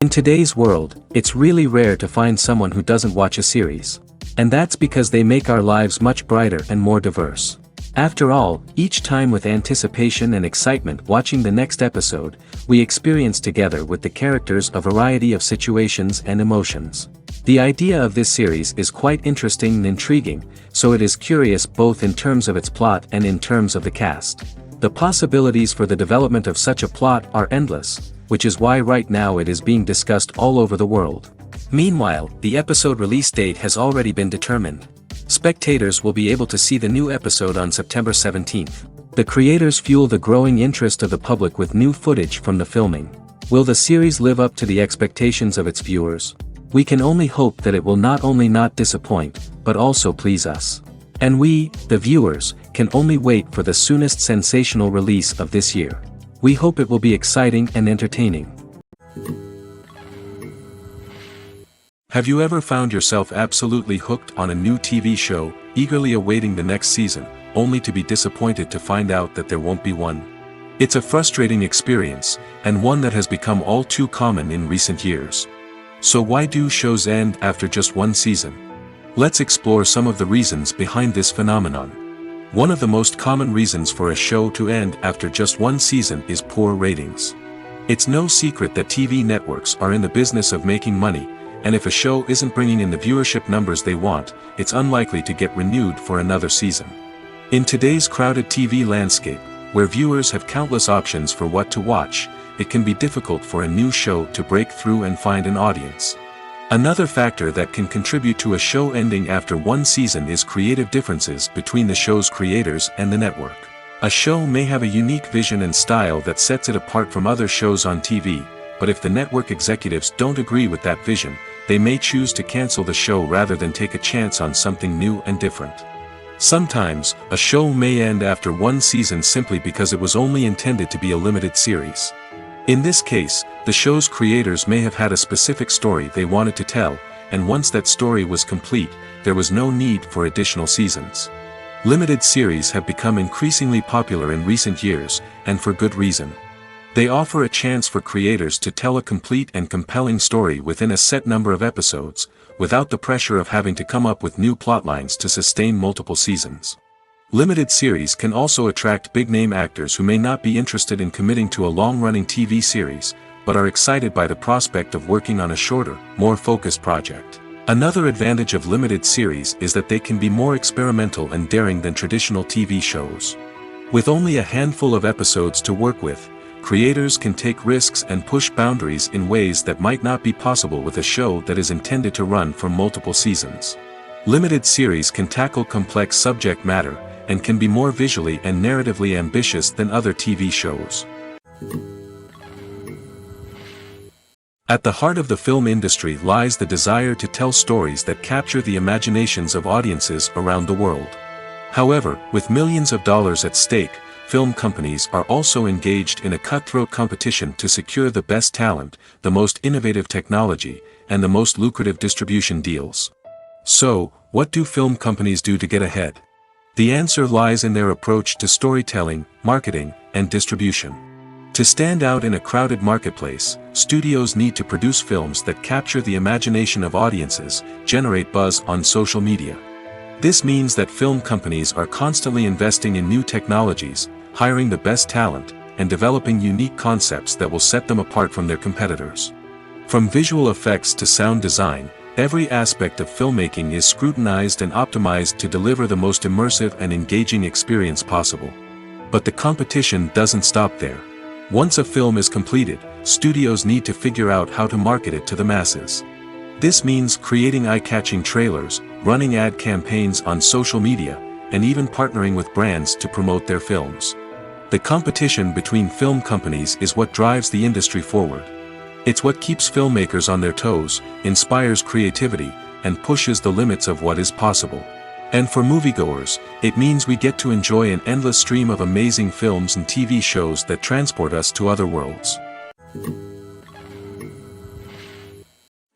In today's world, it's really rare to find someone who doesn't watch a series. And that's because they make our lives much brighter and more diverse. After all, each time with anticipation and excitement watching the next episode, we experience together with the characters a variety of situations and emotions. The idea of this series is quite interesting and intriguing, so it is curious both in terms of its plot and in terms of the cast. The possibilities for the development of such a plot are endless, which is why right now it is being discussed all over the world. Meanwhile, the episode release date has already been determined. Spectators will be able to see the new episode on September 17th. The creators fuel the growing interest of the public with new footage from the filming. Will the series live up to the expectations of its viewers? We can only hope that it will not only not disappoint, but also please us. And we, the viewers, can only wait for the soonest sensational release of this year. We hope it will be exciting and entertaining. Have you ever found yourself absolutely hooked on a new TV show, eagerly awaiting the next season, only to be disappointed to find out that there won't be one? It's a frustrating experience, and one that has become all too common in recent years. So why do shows end after just one season? Let's explore some of the reasons behind this phenomenon. One of the most common reasons for a show to end after just one season is poor ratings. It's no secret that TV networks are in the business of making money, and if a show isn't bringing in the viewership numbers they want, it's unlikely to get renewed for another season. In today's crowded TV landscape, where viewers have countless options for what to watch, it can be difficult for a new show to break through and find an audience. Another factor that can contribute to a show ending after one season is creative differences between the show's creators and the network. A show may have a unique vision and style that sets it apart from other shows on TV, but if the network executives don't agree with that vision, they may choose to cancel the show rather than take a chance on something new and different. Sometimes, a show may end after one season simply because it was only intended to be a limited series. In this case, the show's creators may have had a specific story they wanted to tell, and once that story was complete, there was no need for additional seasons. Limited series have become increasingly popular in recent years, and for good reason. They offer a chance for creators to tell a complete and compelling story within a set number of episodes, without the pressure of having to come up with new plotlines to sustain multiple seasons. Limited series can also attract big-name actors who may not be interested in committing to a long-running TV series, but are excited by the prospect of working on a shorter, more focused project. Another advantage of limited series is that they can be more experimental and daring than traditional TV shows. With only a handful of episodes to work with, creators can take risks and push boundaries in ways that might not be possible with a show that is intended to run for multiple seasons. Limited series can tackle complex subject matter, and can be more visually and narratively ambitious than other TV shows. At the heart of the film industry lies the desire to tell stories that capture the imaginations of audiences around the world. However, with millions of dollars at stake, film companies are also engaged in a cutthroat competition to secure the best talent, the most innovative technology, and the most lucrative distribution deals. So, what do film companies do to get ahead? The answer lies in their approach to storytelling, marketing, and distribution. To stand out in a crowded marketplace, studios need to produce films that capture the imagination of audiences, generate buzz on social media. This means that film companies are constantly investing in new technologies, hiring the best talent, and developing unique concepts that will set them apart from their competitors. From visual effects to sound design, every aspect of filmmaking is scrutinized and optimized to deliver the most immersive and engaging experience possible. But the competition doesn't stop there. Once a film is completed, studios need to figure out how to market it to the masses. This means creating eye-catching trailers, running ad campaigns on social media, and even partnering with brands to promote their films. The competition between film companies is what drives the industry forward. It's what keeps filmmakers on their toes, inspires creativity, and pushes the limits of what is possible. And for moviegoers, it means we get to enjoy an endless stream of amazing films and TV shows that transport us to other worlds.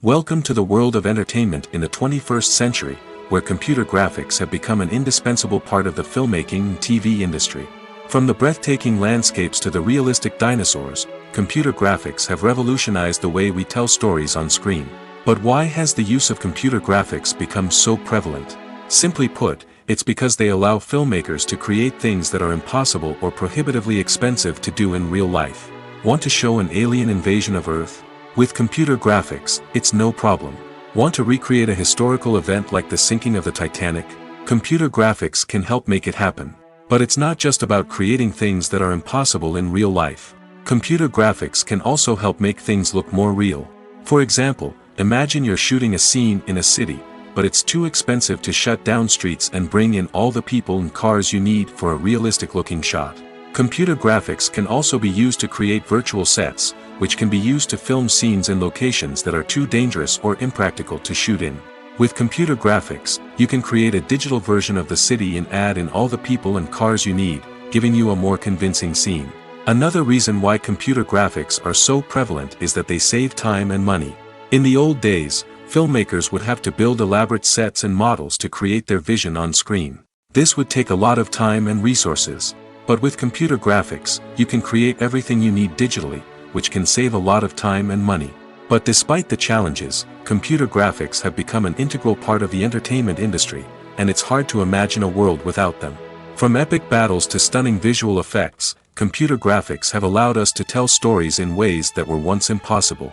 Welcome to the world of entertainment in the 21st century, where computer graphics have become an indispensable part of the filmmaking and TV industry. From the breathtaking landscapes to the realistic dinosaurs, computer graphics have revolutionized the way we tell stories on screen. But why has the use of computer graphics become so prevalent? Simply put, it's because they allow filmmakers to create things that are impossible or prohibitively expensive to do in real life. Want to show an alien invasion of Earth? With computer graphics, it's no problem. Want to recreate a historical event like the sinking of the Titanic? Computer graphics can help make it happen. But it's not just about creating things that are impossible in real life. Computer graphics can also help make things look more real. For example, imagine you're shooting a scene in a city, but it's too expensive to shut down streets and bring in all the people and cars you need for a realistic-looking shot. Computer graphics can also be used to create virtual sets, which can be used to film scenes in locations that are too dangerous or impractical to shoot in. With computer graphics, you can create a digital version of the city and add in all the people and cars you need, giving you a more convincing scene. Another reason why computer graphics are so prevalent is that they save time and money. In the old days, filmmakers would have to build elaborate sets and models to create their vision on screen. This would take a lot of time and resources. But with computer graphics, you can create everything you need digitally, which can save a lot of time and money. But despite the challenges, computer graphics have become an integral part of the entertainment industry, and it's hard to imagine a world without them. From epic battles to stunning visual effects, computer graphics have allowed us to tell stories in ways that were once impossible.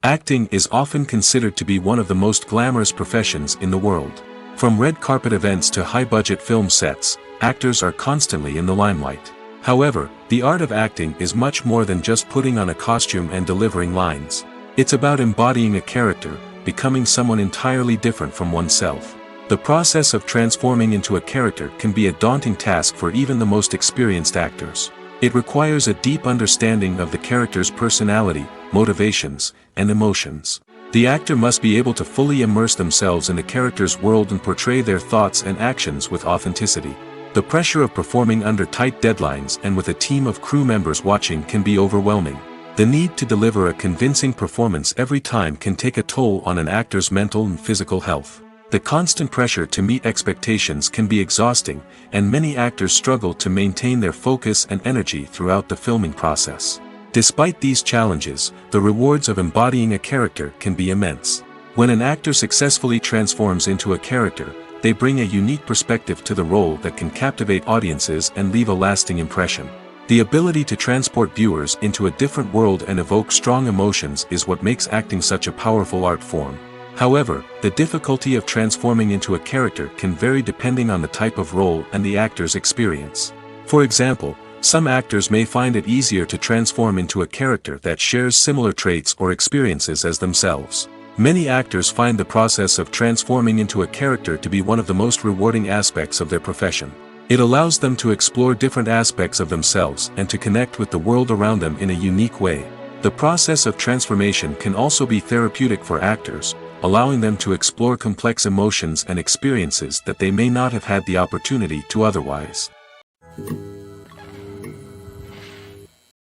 Acting is often considered to be one of the most glamorous professions in the world. From red carpet events to high-budget film sets, actors are constantly in the limelight. However, the art of acting is much more than just putting on a costume and delivering lines. It's about embodying a character, becoming someone entirely different from oneself. The process of transforming into a character can be a daunting task for even the most experienced actors. It requires a deep understanding of the character's personality, motivations, and emotions. The actor must be able to fully immerse themselves in the character's world and portray their thoughts and actions with authenticity. The pressure of performing under tight deadlines and with a team of crew members watching can be overwhelming. The need to deliver a convincing performance every time can take a toll on an actor's mental and physical health. The constant pressure to meet expectations can be exhausting, and many actors struggle to maintain their focus and energy throughout the filming process. Despite these challenges, the rewards of embodying a character can be immense. When an actor successfully transforms into a character, they bring a unique perspective to the role that can captivate audiences and leave a lasting impression. The ability to transport viewers into a different world and evoke strong emotions is what makes acting such a powerful art form. However, the difficulty of transforming into a character can vary depending on the type of role and the actor's experience. For example, some actors may find it easier to transform into a character that shares similar traits or experiences as themselves. Many actors find the process of transforming into a character to be one of the most rewarding aspects of their profession. It allows them to explore different aspects of themselves and to connect with the world around them in a unique way. The process of transformation can also be therapeutic for actors, allowing them to explore complex emotions and experiences that they may not have had the opportunity to otherwise.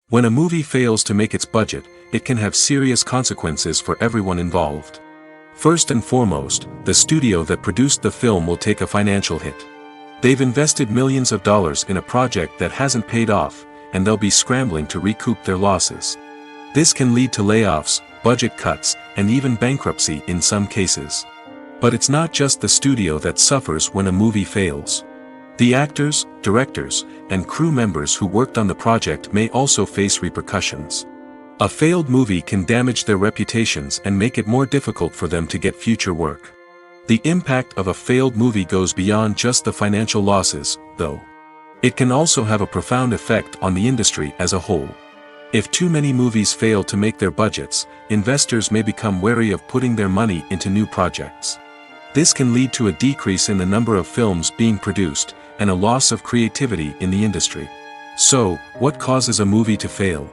When a movie fails to make its budget, it can have serious consequences for everyone involved. First and foremost, the studio that produced the film will take a financial hit. They've invested millions of dollars in a project that hasn't paid off, and they'll be scrambling to recoup their losses. This can lead to layoffs, budget cuts, and even bankruptcy in some cases. But it's not just the studio that suffers when a movie fails. The actors, directors, and crew members who worked on the project may also face repercussions. A failed movie can damage their reputations and make it more difficult for them to get future work. The impact of a failed movie goes beyond just the financial losses, though. It can also have a profound effect on the industry as a whole. If too many movies fail to make their budgets, investors may become wary of putting their money into new projects. This can lead to a decrease in the number of films being produced, and a loss of creativity in the industry. So, what causes a movie to fail?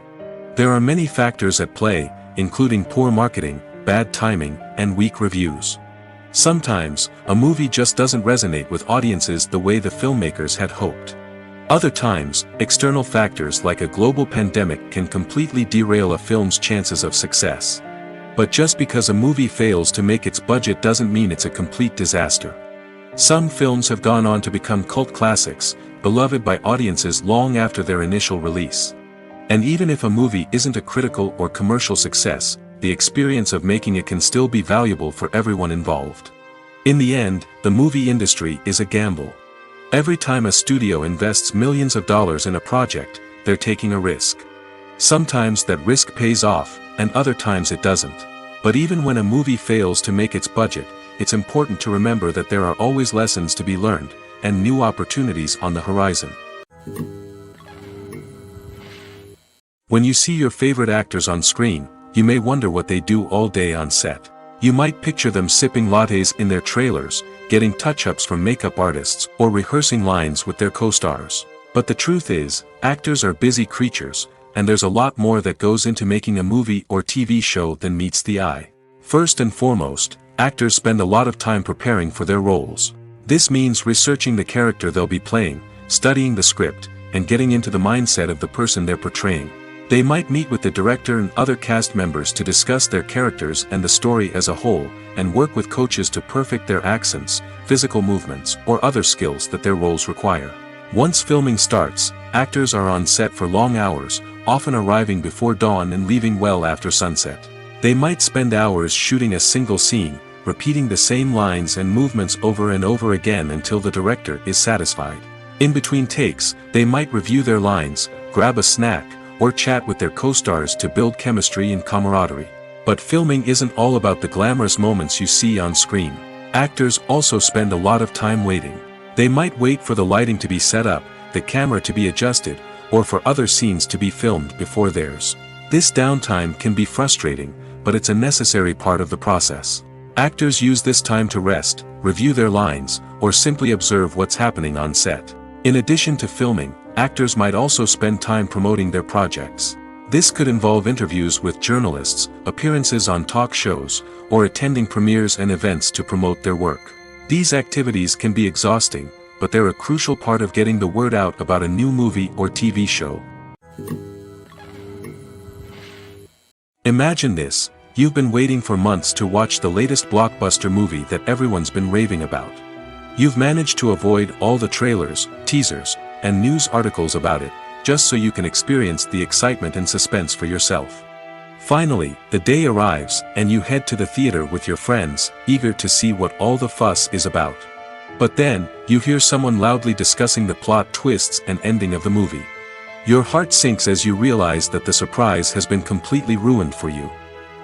There are many factors at play, including poor marketing, bad timing, and weak reviews. Sometimes, a movie just doesn't resonate with audiences the way the filmmakers had hoped. Other times, external factors like a global pandemic can completely derail a film's chances of success. But just because a movie fails to make its budget doesn't mean it's a complete disaster. Some films have gone on to become cult classics, beloved by audiences long after their initial release. And even if a movie isn't a critical or commercial success, the experience of making it can still be valuable for everyone involved. In the end, the movie industry is a gamble. Every time a studio invests millions of dollars in a project, they're taking a risk. Sometimes that risk pays off, and other times it doesn't. But even when a movie fails to make its budget, it's important to remember that there are always lessons to be learned, and new opportunities on the horizon. When you see your favorite actors on screen, you may wonder what they do all day on set. You might picture them sipping lattes in their trailers, getting touch-ups from makeup artists, or rehearsing lines with their co-stars. But the truth is, actors are busy creatures, and there's a lot more that goes into making a movie or TV show than meets the eye. First and foremost, actors spend a lot of time preparing for their roles. This means researching the character they'll be playing, studying the script, and getting into the mindset of the person they're portraying. They might meet with the director and other cast members to discuss their characters and the story as a whole, and work with coaches to perfect their accents, physical movements, or other skills that their roles require. Once filming starts, actors are on set for long hours, often arriving before dawn and leaving well after sunset. They might spend hours shooting a single scene, repeating the same lines and movements over and over again until the director is satisfied. In between takes, they might review their lines, grab a snack, or chat with their co-stars to build chemistry and camaraderie. But filming isn't all about the glamorous moments you see on screen. Actors also spend a lot of time waiting. They might wait for the lighting to be set up, the camera to be adjusted, or for other scenes to be filmed before theirs. This downtime can be frustrating, but it's a necessary part of the process. Actors use this time to rest, review their lines, or simply observe what's happening on set. In addition to filming, actors might also spend time promoting their projects. This could involve interviews with journalists, appearances on talk shows, or attending premieres and events to promote their work. These activities can be exhausting, but they're a crucial part of getting the word out about a new movie or TV show. Imagine this: you've been waiting for months to watch the latest blockbuster movie that everyone's been raving about. You've managed to avoid all the trailers, teasers, and news articles about it, just so you can experience the excitement and suspense for yourself. Finally, the day arrives, and you head to the theater with your friends, eager to see what all the fuss is about. But then, you hear someone loudly discussing the plot twists and ending of the movie. Your heart sinks as you realize that the surprise has been completely ruined for you.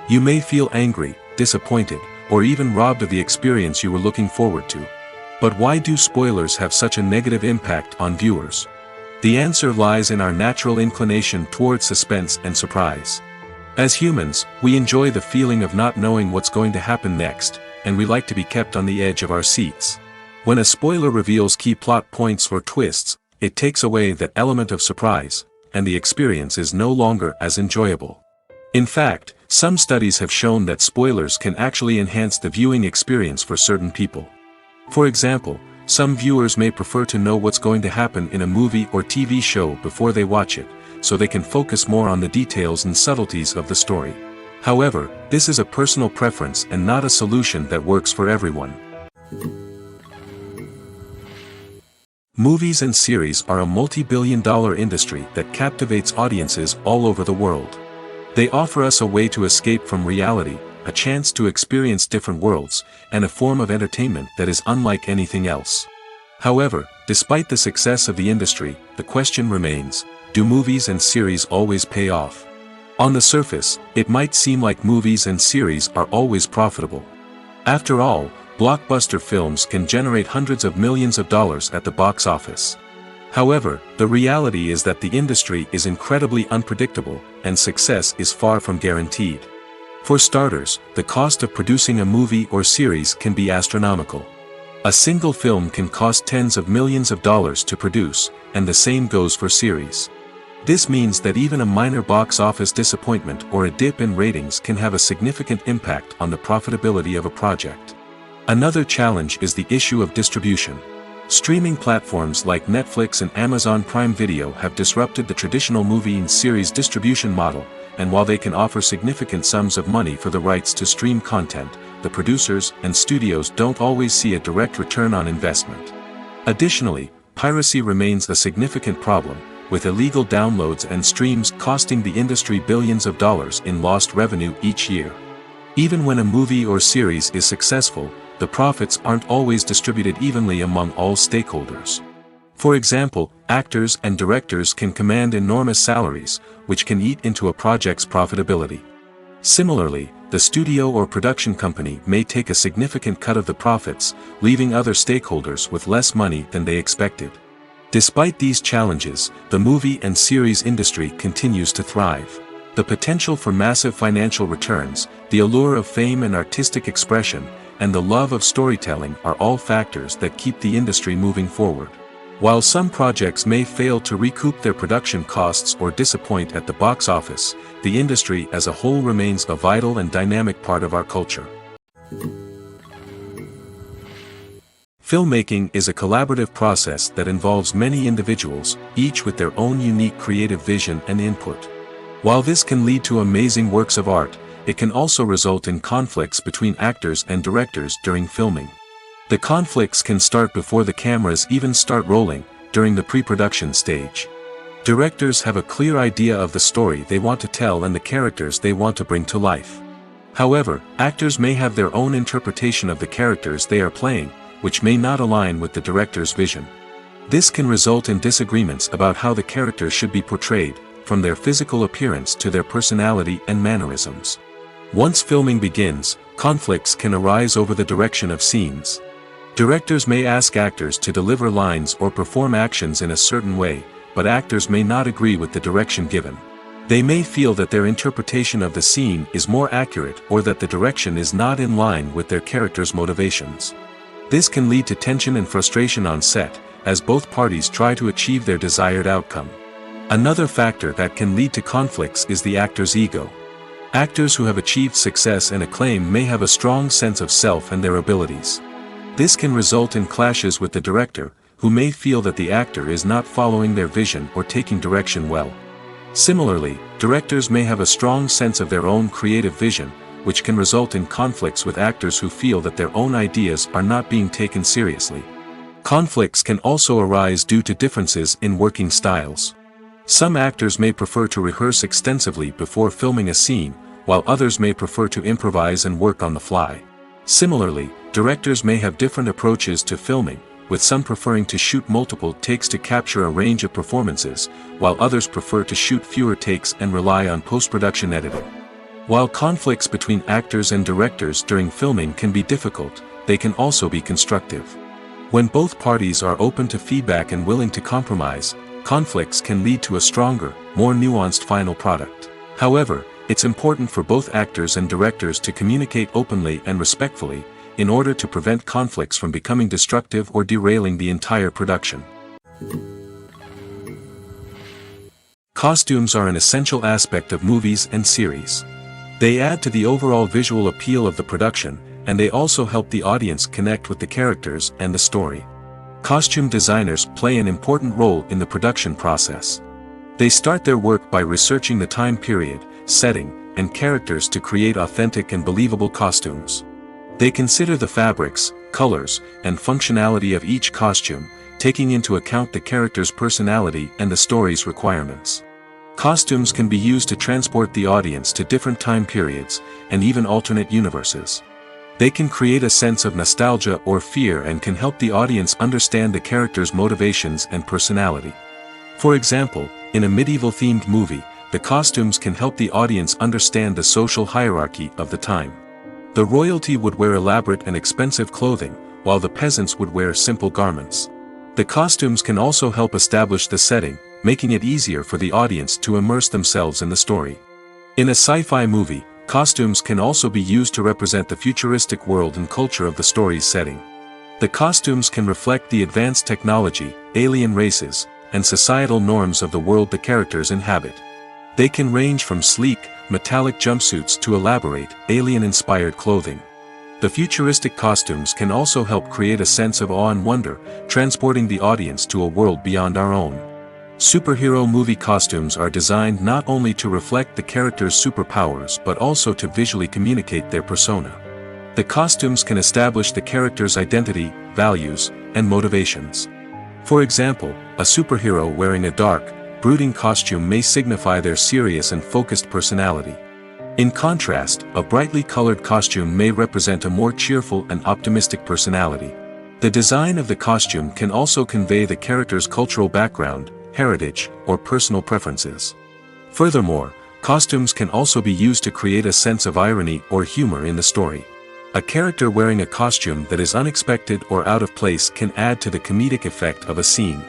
You may feel angry, disappointed, or even robbed of the experience you were looking forward to. But why do spoilers have such a negative impact on viewers? The answer lies in our natural inclination toward suspense and surprise. As humans, we enjoy the feeling of not knowing what's going to happen next, and we like to be kept on the edge of our seats. When a spoiler reveals key plot points or twists, it takes away that element of surprise, and the experience is no longer as enjoyable. In fact, some studies have shown that spoilers can actually enhance the viewing experience for certain people. For example, some viewers may prefer to know what's going to happen in a movie or TV show before they watch it, so they can focus more on the details and subtleties of the story. However, this is a personal preference and not a solution that works for everyone. Movies and series are a multi-billion-dollar industry that captivates audiences all over the world. They offer us a way to escape from reality, a chance to experience different worlds, and a form of entertainment that is unlike anything else. However, despite the success of the industry, the question remains, do movies and series always pay off? On the surface, it might seem like movies and series are always profitable. After all, blockbuster films can generate hundreds of millions of dollars at the box office. However, the reality is that the industry is incredibly unpredictable, and success is far from guaranteed. For starters, the cost of producing a movie or series can be astronomical. A single film can cost tens of millions of dollars to produce, and the same goes for series. This means that even a minor box office disappointment or a dip in ratings can have a significant impact on the profitability of a project. Another challenge is the issue of distribution. Streaming platforms like Netflix and Amazon Prime Video have disrupted the traditional movie and series distribution model, and while they can offer significant sums of money for the rights to stream content, the producers and studios don't always see a direct return on investment. Additionally, piracy remains a significant problem, with illegal downloads and streams costing the industry billions of dollars in lost revenue each year. Even when a movie or series is successful, the profits aren't always distributed evenly among all stakeholders. For example, actors and directors can command enormous salaries, which can eat into a project's profitability. Similarly, the studio or production company may take a significant cut of the profits, leaving other stakeholders with less money than they expected. Despite these challenges, the movie and series industry continues to thrive. The potential for massive financial returns, the allure of fame and artistic expression, and the love of storytelling are all factors that keep the industry moving forward. While some projects may fail to recoup their production costs or disappoint at the box office, the industry as a whole remains a vital and dynamic part of our culture. Filmmaking is a collaborative process that involves many individuals, each with their own unique creative vision and input. While this can lead to amazing works of art, it can also result in conflicts between actors and directors during filming. The conflicts can start before the cameras even start rolling, during the pre-production stage. Directors have a clear idea of the story they want to tell and the characters they want to bring to life. However, actors may have their own interpretation of the characters they are playing, which may not align with the director's vision. This can result in disagreements about how the characters should be portrayed, from their physical appearance to their personality and mannerisms. Once filming begins, conflicts can arise over the direction of scenes. Directors may ask actors to deliver lines or perform actions in a certain way, but actors may not agree with the direction given. They may feel that their interpretation of the scene is more accurate or that the direction is not in line with their character's motivations. This can lead to tension and frustration on set, as both parties try to achieve their desired outcome. Another factor that can lead to conflicts is the actor's ego. Actors who have achieved success and acclaim may have a strong sense of self and their abilities. This can result in clashes with the director, who may feel that the actor is not following their vision or taking direction well. Similarly, directors may have a strong sense of their own creative vision, which can result in conflicts with actors who feel that their own ideas are not being taken seriously. Conflicts can also arise due to differences in working styles. Some actors may prefer to rehearse extensively before filming a scene, while others may prefer to improvise and work on the fly. Similarly, directors may have different approaches to filming, with some preferring to shoot multiple takes to capture a range of performances, while others prefer to shoot fewer takes and rely on post-production editing. While conflicts between actors and directors during filming can be difficult, they can also be constructive. When both parties are open to feedback and willing to compromise, conflicts can lead to a stronger, more nuanced final product. However, it's important for both actors and directors to communicate openly and respectfully, in order to prevent conflicts from becoming destructive or derailing the entire production. Costumes are an essential aspect of movies and series. They add to the overall visual appeal of the production, and they also help the audience connect with the characters and the story. Costume designers play an important role in the production process. They start their work by researching the time period, setting, and characters to create authentic and believable costumes. They consider the fabrics, colors, and functionality of each costume, taking into account the character's personality and the story's requirements. Costumes can be used to transport the audience to different time periods, and even alternate universes. They can create a sense of nostalgia or fear and can help the audience understand the character's motivations and personality. For example, in a medieval-themed movie, the costumes can help the audience understand the social hierarchy of the time. The royalty would wear elaborate and expensive clothing, while the peasants would wear simple garments. The costumes can also help establish the setting, making it easier for the audience to immerse themselves in the story. In a sci-fi movie, costumes can also be used to represent the futuristic world and culture of the story's setting. The costumes can reflect the advanced technology, alien races, and societal norms of the world the characters inhabit. They can range from sleek, metallic jumpsuits to elaborate, alien-inspired clothing. The futuristic costumes can also help create a sense of awe and wonder, transporting the audience to a world beyond our own. Superhero movie costumes are designed not only to reflect the character's superpowers but also to visually communicate their persona. The costumes can establish the character's identity, values, and motivations. For example, a superhero wearing a dark, brooding costume may signify their serious and focused personality. In contrast, a brightly colored costume may represent a more cheerful and optimistic personality. The design of the costume can also convey the character's cultural background, heritage, or personal preferences. Furthermore, costumes can also be used to create a sense of irony or humor in the story. A character wearing a costume that is unexpected or out of place can add to the comedic effect of a scene.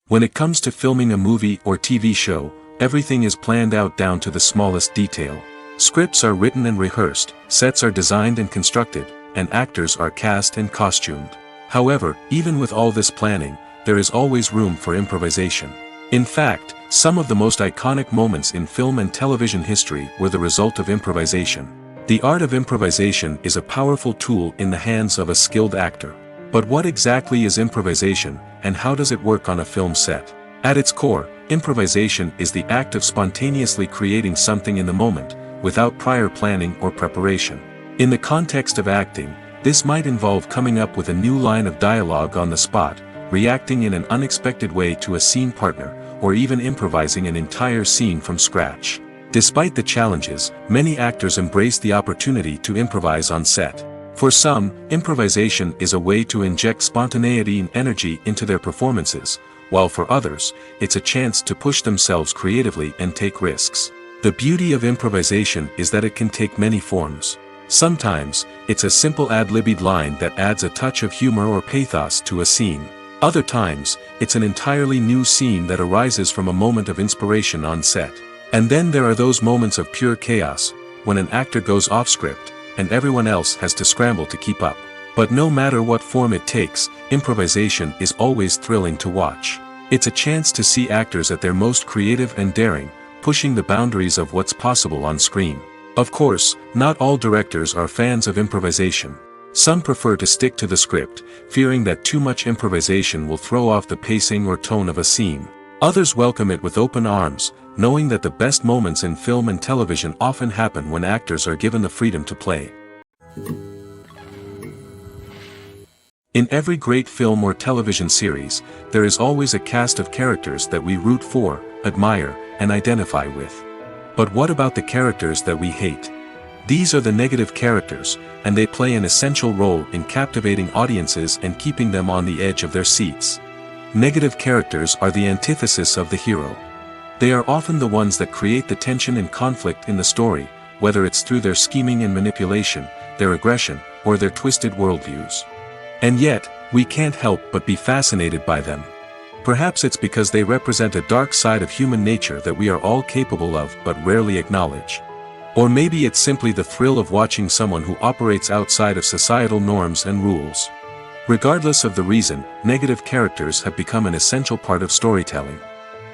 When it comes to filming a movie or TV show, everything is planned out down to the smallest detail. Scripts are written and rehearsed, sets are designed and constructed, and actors are cast and costumed. However, even with all this planning, there is always room for improvisation. In fact, some of the most iconic moments in film and television history were the result of improvisation. The art of improvisation is a powerful tool in the hands of a skilled actor. But what exactly is improvisation, and how does it work on a film set? At its core, improvisation is the act of spontaneously creating something in the moment, without prior planning or preparation. In the context of acting, this might involve coming up with a new line of dialogue on the spot, reacting in an unexpected way to a scene partner, or even improvising an entire scene from scratch. Despite the challenges, many actors embrace the opportunity to improvise on set. For some, improvisation is a way to inject spontaneity and energy into their performances, while for others, it's a chance to push themselves creatively and take risks. The beauty of improvisation is that it can take many forms. Sometimes, it's a simple ad-libbed line that adds a touch of humor or pathos to a scene. Other times, it's an entirely new scene that arises from a moment of inspiration on set. And then there are those moments of pure chaos, when an actor goes off script, and everyone else has to scramble to keep up. But no matter what form it takes, improvisation is always thrilling to watch. It's a chance to see actors at their most creative and daring, pushing the boundaries of what's possible on screen. Of course, not all directors are fans of improvisation. Some prefer to stick to the script, fearing that too much improvisation will throw off the pacing or tone of a scene. Others welcome it with open arms, knowing that the best moments in film and television often happen when actors are given the freedom to play. In every great film or television series, there is always a cast of characters that we root for, admire, and identify with. But what about the characters that we hate? These are the negative characters, and they play an essential role in captivating audiences and keeping them on the edge of their seats. Negative characters are the antithesis of the hero. They are often the ones that create the tension and conflict in the story, whether it's through their scheming and manipulation, their aggression, or their twisted worldviews. And yet, we can't help but be fascinated by them. Perhaps it's because they represent a dark side of human nature that we are all capable of but rarely acknowledge. Or maybe it's simply the thrill of watching someone who operates outside of societal norms and rules. Regardless of the reason, negative characters have become an essential part of storytelling.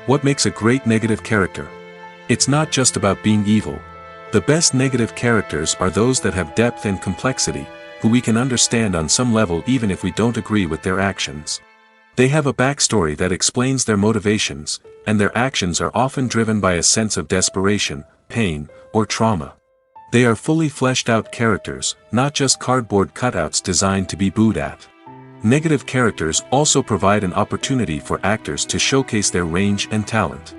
What makes a great negative character? It's not just about being evil. The best negative characters are those that have depth and complexity, who we can understand on some level even if we don't agree with their actions. They have a backstory that explains their motivations, and their actions are often driven by a sense of desperation, pain, or trauma. They are fully fleshed out characters, not just cardboard cutouts designed to be booed at. Negative characters also provide an opportunity for actors to showcase their range and talent.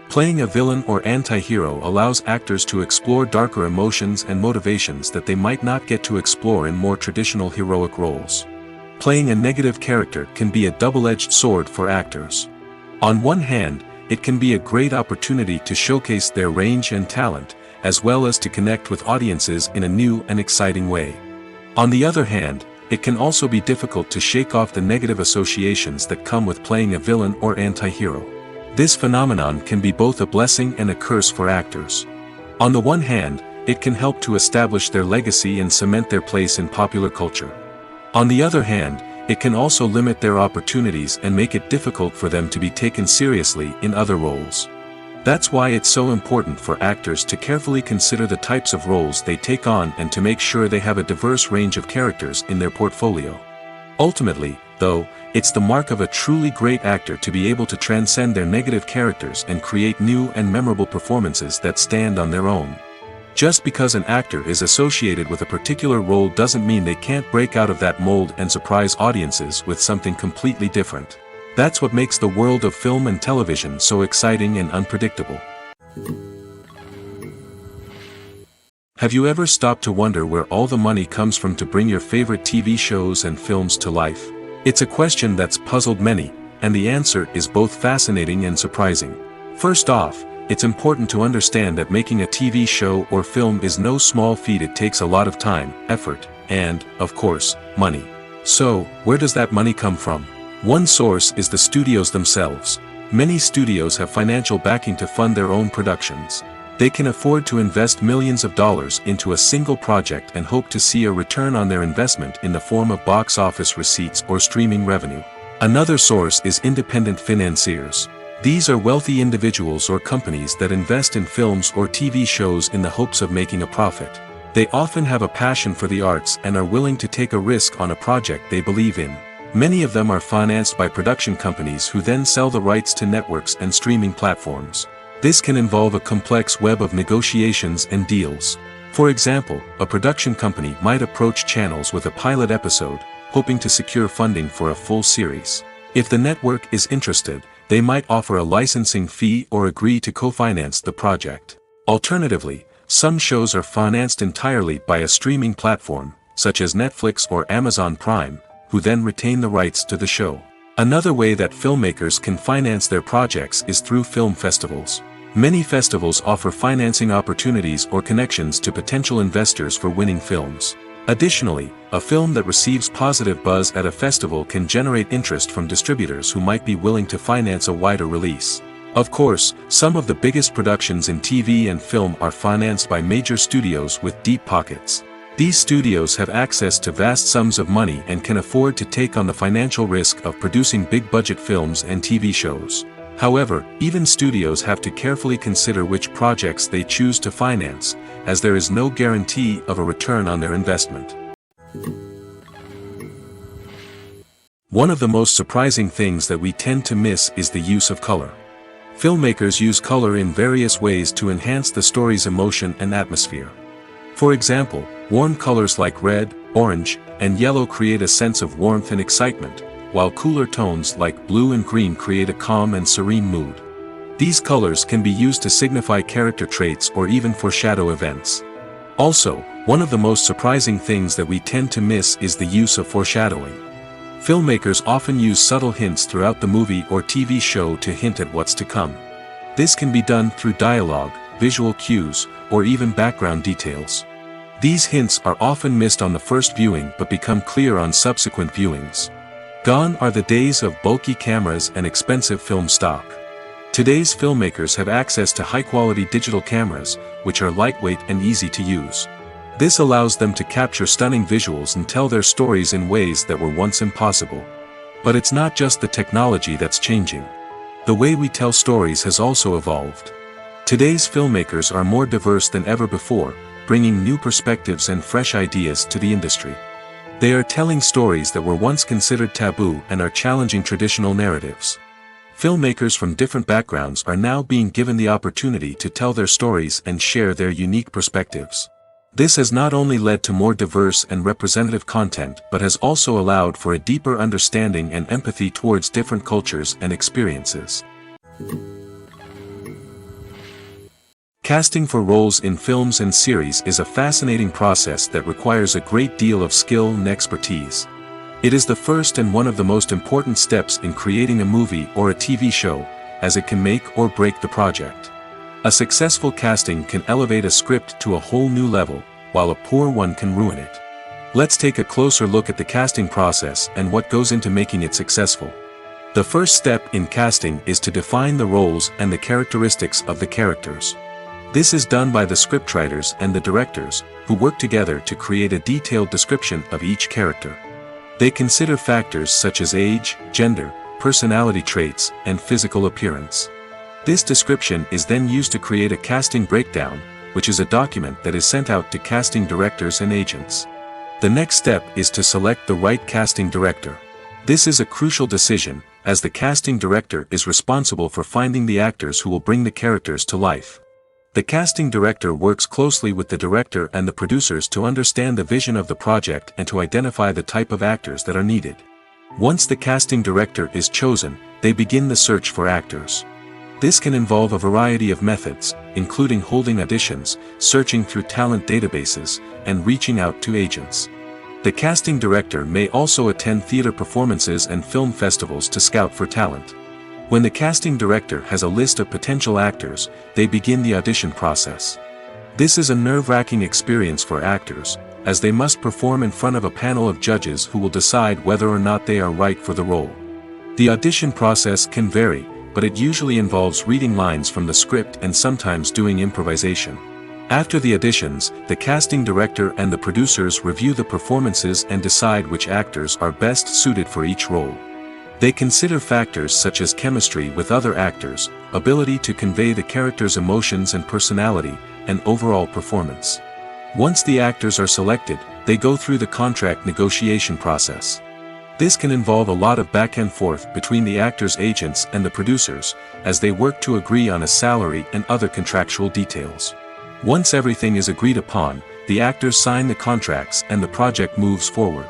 Playing a villain or anti-hero allows actors to explore darker emotions and motivations that they might not get to explore in more traditional heroic roles. Playing a negative character can be a double-edged sword for actors. On one hand, it can be a great opportunity to showcase their range and talent, as well as to connect with audiences in a new and exciting way. On the other hand, it can also be difficult to shake off the negative associations that come with playing a villain or anti-hero. This phenomenon can be both a blessing and a curse for actors. On the one hand, it can help to establish their legacy and cement their place in popular culture. On the other hand, it can also limit their opportunities and make it difficult for them to be taken seriously in other roles. That's why it's so important for actors to carefully consider the types of roles they take on and to make sure they have a diverse range of characters in their portfolio. Ultimately, though, it's the mark of a truly great actor to be able to transcend their negative characters and create new and memorable performances that stand on their own. Just because an actor is associated with a particular role doesn't mean they can't break out of that mold and surprise audiences with something completely different. That's what makes the world of film and television so exciting and unpredictable. Have you ever stopped to wonder where all the money comes from to bring your favorite TV shows and films to life? It's a question that's puzzled many, and the answer is both fascinating and surprising. First off, it's important to understand that making a TV show or film is no small feat. It takes a lot of time, effort, and, of course, money. So, where does that money come from? One source is the studios themselves. Many studios have financial backing to fund their own productions. They can afford to invest millions of dollars into a single project and hope to see a return on their investment in the form of box office receipts or streaming revenue. Another source is independent financiers. These are wealthy individuals or companies that invest in films or TV shows in the hopes of making a profit. They often have a passion for the arts and are willing to take a risk on a project they believe in. Many of them are financed by production companies who then sell the rights to networks and streaming platforms. This can involve a complex web of negotiations and deals. For example, a production company might approach channels with a pilot episode, hoping to secure funding for a full series. If the network is interested, they might offer a licensing fee or agree to co-finance the project. Alternatively, some shows are financed entirely by a streaming platform, such as Netflix or Amazon Prime, who then retain the rights to the show. Another way that filmmakers can finance their projects is through film festivals. Many festivals offer financing opportunities or connections to potential investors for winning films. Additionally, a film that receives positive buzz at a festival can generate interest from distributors who might be willing to finance a wider release. Of course, some of the biggest productions in TV and film are financed by major studios with deep pockets. These studios have access to vast sums of money and can afford to take on the financial risk of producing big-budget films and TV shows. However, even studios have to carefully consider which projects they choose to finance, as there is no guarantee of a return on their investment. One of the most surprising things that we tend to miss is the use of color. Filmmakers use color in various ways to enhance the story's emotion and atmosphere. For example, warm colors like red, orange, and yellow create a sense of warmth and excitement, while cooler tones like blue and green create a calm and serene mood. These colors can be used to signify character traits or even foreshadow events. Also, one of the most surprising things that we tend to miss is the use of foreshadowing. Filmmakers often use subtle hints throughout the movie or TV show to hint at what's to come. This can be done through dialogue, visual cues, or even background details. These hints are often missed on the first viewing but become clear on subsequent viewings. Gone are the days of bulky cameras and expensive film stock. Today's filmmakers have access to high-quality digital cameras, which are lightweight and easy to use. This allows them to capture stunning visuals and tell their stories in ways that were once impossible. But it's not just the technology that's changing. The way we tell stories has also evolved. Today's filmmakers are more diverse than ever before, bringing new perspectives and fresh ideas to the industry. They are telling stories that were once considered taboo and are challenging traditional narratives. Filmmakers from different backgrounds are now being given the opportunity to tell their stories and share their unique perspectives. This has not only led to more diverse and representative content but has also allowed for a deeper understanding and empathy towards different cultures and experiences. Casting for roles in films and series is a fascinating process that requires a great deal of skill and expertise. It is the first and one of the most important steps in creating a movie or a TV show, as it can make or break the project. A successful casting can elevate a script to a whole new level, while a poor one can ruin it. Let's take a closer look at the casting process and what goes into making it successful. The first step in casting is to define the roles and the characteristics of the characters. This is done by the scriptwriters and the directors, who work together to create a detailed description of each character. They consider factors such as age, gender, personality traits, and physical appearance. This description is then used to create a casting breakdown, which is a document that is sent out to casting directors and agents. The next step is to select the right casting director. This is a crucial decision, as the casting director is responsible for finding the actors who will bring the characters to life. The casting director works closely with the director and the producers to understand the vision of the project and to identify the type of actors that are needed. Once the casting director is chosen, they begin the search for actors. This can involve a variety of methods, including holding auditions, searching through talent databases, and reaching out to agents. The casting director may also attend theater performances and film festivals to scout for talent. When the casting director has a list of potential actors, they begin the audition process. This is a nerve-wracking experience for actors, as they must perform in front of a panel of judges who will decide whether or not they are right for the role. The audition process can vary, but it usually involves reading lines from the script and sometimes doing improvisation. After the auditions, the casting director and the producers review the performances and decide which actors are best suited for each role. They consider factors such as chemistry with other actors, ability to convey the character's emotions and personality, and overall performance. Once the actors are selected, they go through the contract negotiation process. This can involve a lot of back and forth between the actors' agents and the producers, as they work to agree on a salary and other contractual details. Once everything is agreed upon, the actors sign the contracts and the project moves forward.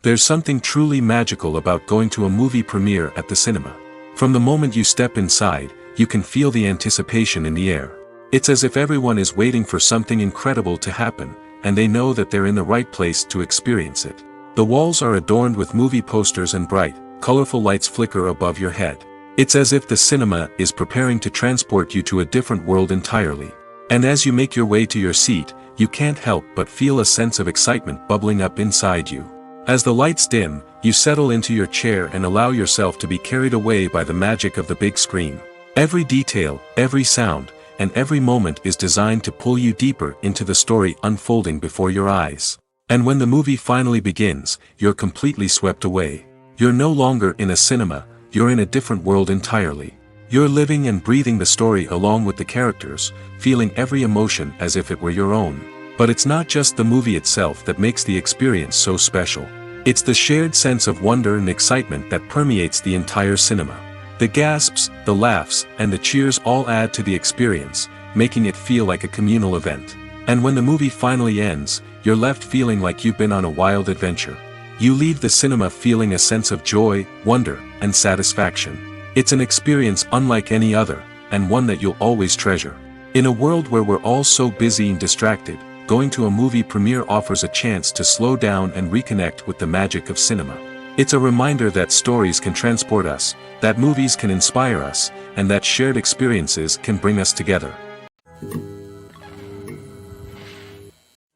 There's something truly magical about going to a movie premiere at the cinema. From the moment you step inside, you can feel the anticipation in the air. It's as if everyone is waiting for something incredible to happen, and they know that they're in the right place to experience it. The walls are adorned with movie posters and bright, colorful lights flicker above your head. It's as if the cinema is preparing to transport you to a different world entirely. And as you make your way to your seat, you can't help but feel a sense of excitement bubbling up inside you. As the lights dim, you settle into your chair and allow yourself to be carried away by the magic of the big screen. Every detail, every sound, and every moment is designed to pull you deeper into the story unfolding before your eyes. And when the movie finally begins, you're completely swept away. You're no longer in a cinema, you're in a different world entirely. You're living and breathing the story along with the characters, feeling every emotion as if it were your own. But it's not just the movie itself that makes the experience so special. It's the shared sense of wonder and excitement that permeates the entire cinema. The gasps, the laughs, and the cheers all add to the experience, making it feel like a communal event. And when the movie finally ends, you're left feeling like you've been on a wild adventure. You leave the cinema feeling a sense of joy, wonder, and satisfaction. It's an experience unlike any other, and one that you'll always treasure. In a world where we're all so busy and distracted, going to a movie premiere offers a chance to slow down and reconnect with the magic of cinema. It's a reminder that stories can transport us, that movies can inspire us, and that shared experiences can bring us together.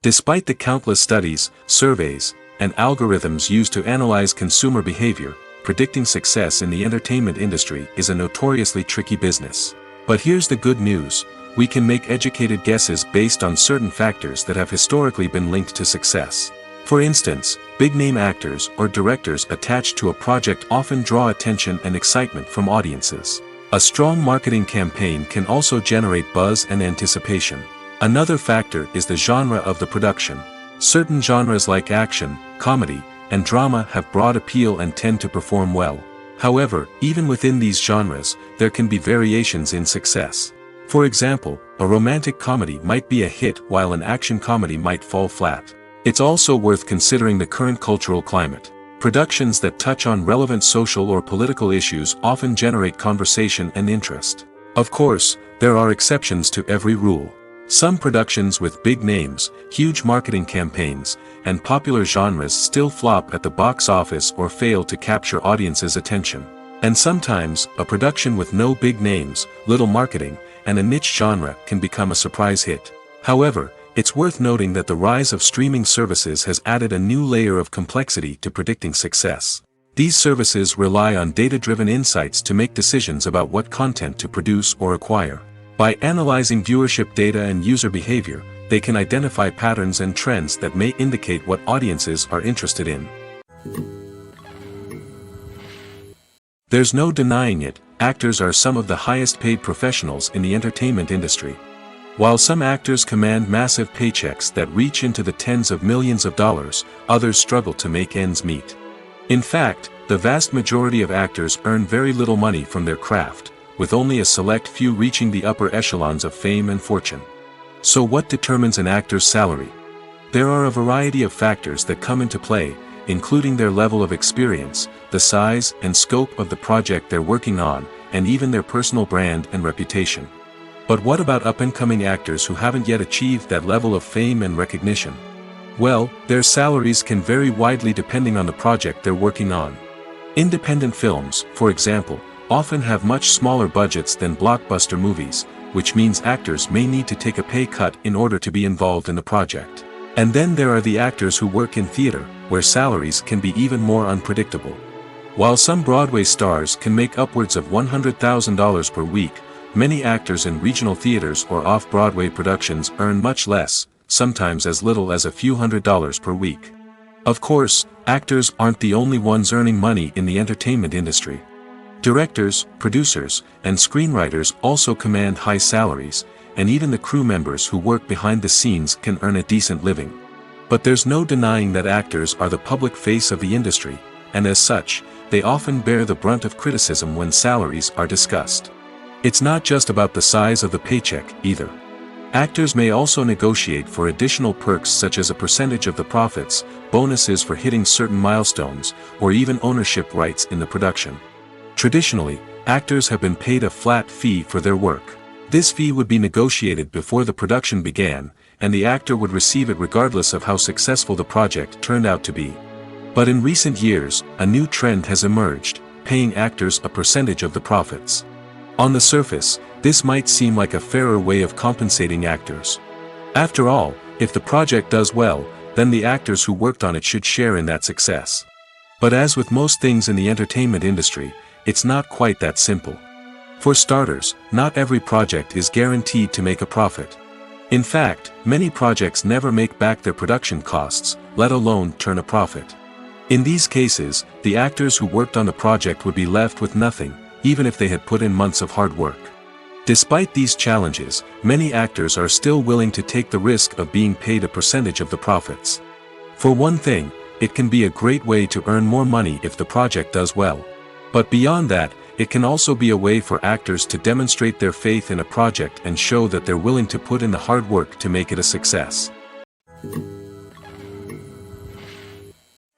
Despite the countless studies, surveys, and algorithms used to analyze consumer behavior, predicting success in the entertainment industry is a notoriously tricky business. But here's the good news: we can make educated guesses based on certain factors that have historically been linked to success. For instance, big-name actors or directors attached to a project often draw attention and excitement from audiences. A strong marketing campaign can also generate buzz and anticipation. Another factor is the genre of the production. Certain genres like action, comedy, and drama have broad appeal and tend to perform well. However, even within these genres, there can be variations in success. For example, a romantic comedy might be a hit while an action comedy might fall flat. It's also worth considering the current cultural climate. Productions that touch on relevant social or political issues often generate conversation and interest. Of course, there are exceptions to every rule. Some productions with big names, huge marketing campaigns, and popular genres still flop at the box office or fail to capture audiences' attention. And sometimes, a production with no big names, little marketing, and a niche genre can become a surprise hit. However, it's worth noting that the rise of streaming services has added a new layer of complexity to predicting success. These services rely on data-driven insights to make decisions about what content to produce or acquire. By analyzing viewership data and user behavior, they can identify patterns and trends that may indicate what audiences are interested in. There's no denying it, actors are some of the highest-paid professionals in the entertainment industry. While some actors command massive paychecks that reach into the tens of millions of dollars, others struggle to make ends meet. In fact, the vast majority of actors earn very little money from their craft, with only a select few reaching the upper echelons of fame and fortune. So what determines an actor's salary? There are a variety of factors that come into play, including their level of experience, the size and scope of the project they're working on, and even their personal brand and reputation. But what about up-and-coming actors who haven't yet achieved that level of fame and recognition? Well, their salaries can vary widely depending on the project they're working on. Independent films, for example, often have much smaller budgets than blockbuster movies, which means actors may need to take a pay cut in order to be involved in the project. And then there are the actors who work in theater, where salaries can be even more unpredictable. While some Broadway stars can make upwards of $100,000 per week, many actors in regional theaters or off-Broadway productions earn much less, sometimes as little as a few $100s per week. Of course, actors aren't the only ones earning money in the entertainment industry. Directors, producers, and screenwriters also command high salaries, and even the crew members who work behind the scenes can earn a decent living. But there's no denying that actors are the public face of the industry, and as such, they often bear the brunt of criticism when salaries are discussed. It's not just about the size of the paycheck, either. Actors may also negotiate for additional perks such as a percentage of the profits, bonuses for hitting certain milestones, or even ownership rights in the production. Traditionally, actors have been paid a flat fee for their work. This fee would be negotiated before the production began, and the actor would receive it regardless of how successful the project turned out to be. But in recent years, a new trend has emerged, paying actors a percentage of the profits. On the surface, this might seem like a fairer way of compensating actors. After all, if the project does well, then the actors who worked on it should share in that success. But as with most things in the entertainment industry, it's not quite that simple. For starters, not every project is guaranteed to make a profit. In fact, many projects never make back their production costs, let alone turn a profit. In these cases, the actors who worked on the project would be left with nothing, even if they had put in months of hard work. Despite these challenges, many actors are still willing to take the risk of being paid a percentage of the profits. For one thing, it can be a great way to earn more money if the project does well. But beyond that, it can also be a way for actors to demonstrate their faith in a project and show that they're willing to put in the hard work to make it a success.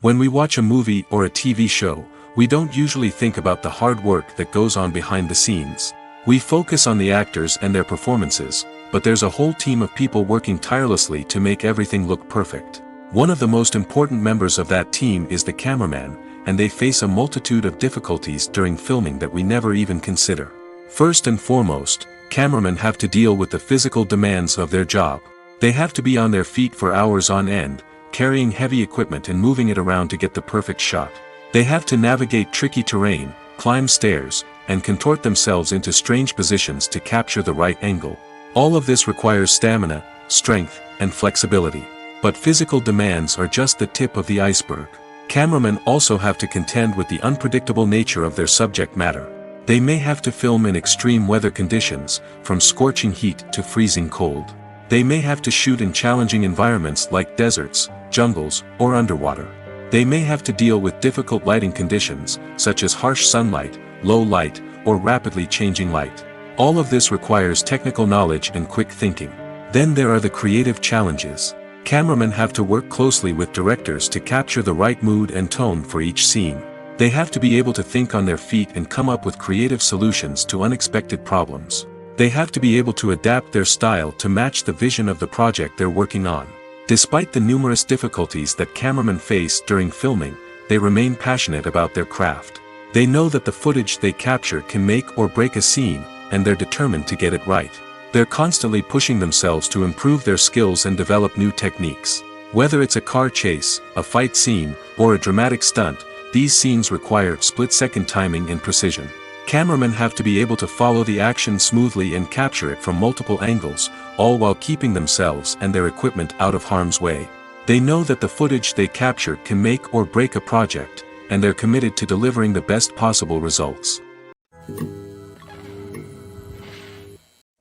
When we watch a movie or a TV show, we don't usually think about the hard work that goes on behind the scenes. We focus on the actors and their performances, but there's a whole team of people working tirelessly to make everything look perfect. One of the most important members of that team is the cameraman, and they face a multitude of difficulties during filming that we never even consider. First and foremost, cameramen have to deal with the physical demands of their job. They have to be on their feet for hours on end, carrying heavy equipment and moving it around to get the perfect shot. They have to navigate tricky terrain, climb stairs, and contort themselves into strange positions to capture the right angle. All of this requires stamina, strength, and flexibility. But physical demands are just the tip of the iceberg. Cameramen also have to contend with the unpredictable nature of their subject matter. They may have to film in extreme weather conditions, from scorching heat to freezing cold. They may have to shoot in challenging environments like deserts, jungles, or underwater. They may have to deal with difficult lighting conditions, such as harsh sunlight, low light, or rapidly changing light. All of this requires technical knowledge and quick thinking. Then there are the creative challenges. Cameramen have to work closely with directors to capture the right mood and tone for each scene. They have to be able to think on their feet and come up with creative solutions to unexpected problems. They have to be able to adapt their style to match the vision of the project they're working on. Despite the numerous difficulties that cameramen face during filming, they remain passionate about their craft. They know that the footage they capture can make or break a scene, and they're determined to get it right. They're constantly pushing themselves to improve their skills and develop new techniques. Whether it's a car chase, a fight scene, or a dramatic stunt, these scenes require split-second timing and precision. Cameramen have to be able to follow the action smoothly and capture it from multiple angles, all while keeping themselves and their equipment out of harm's way. They know that the footage they capture can make or break a project, and they're committed to delivering the best possible results.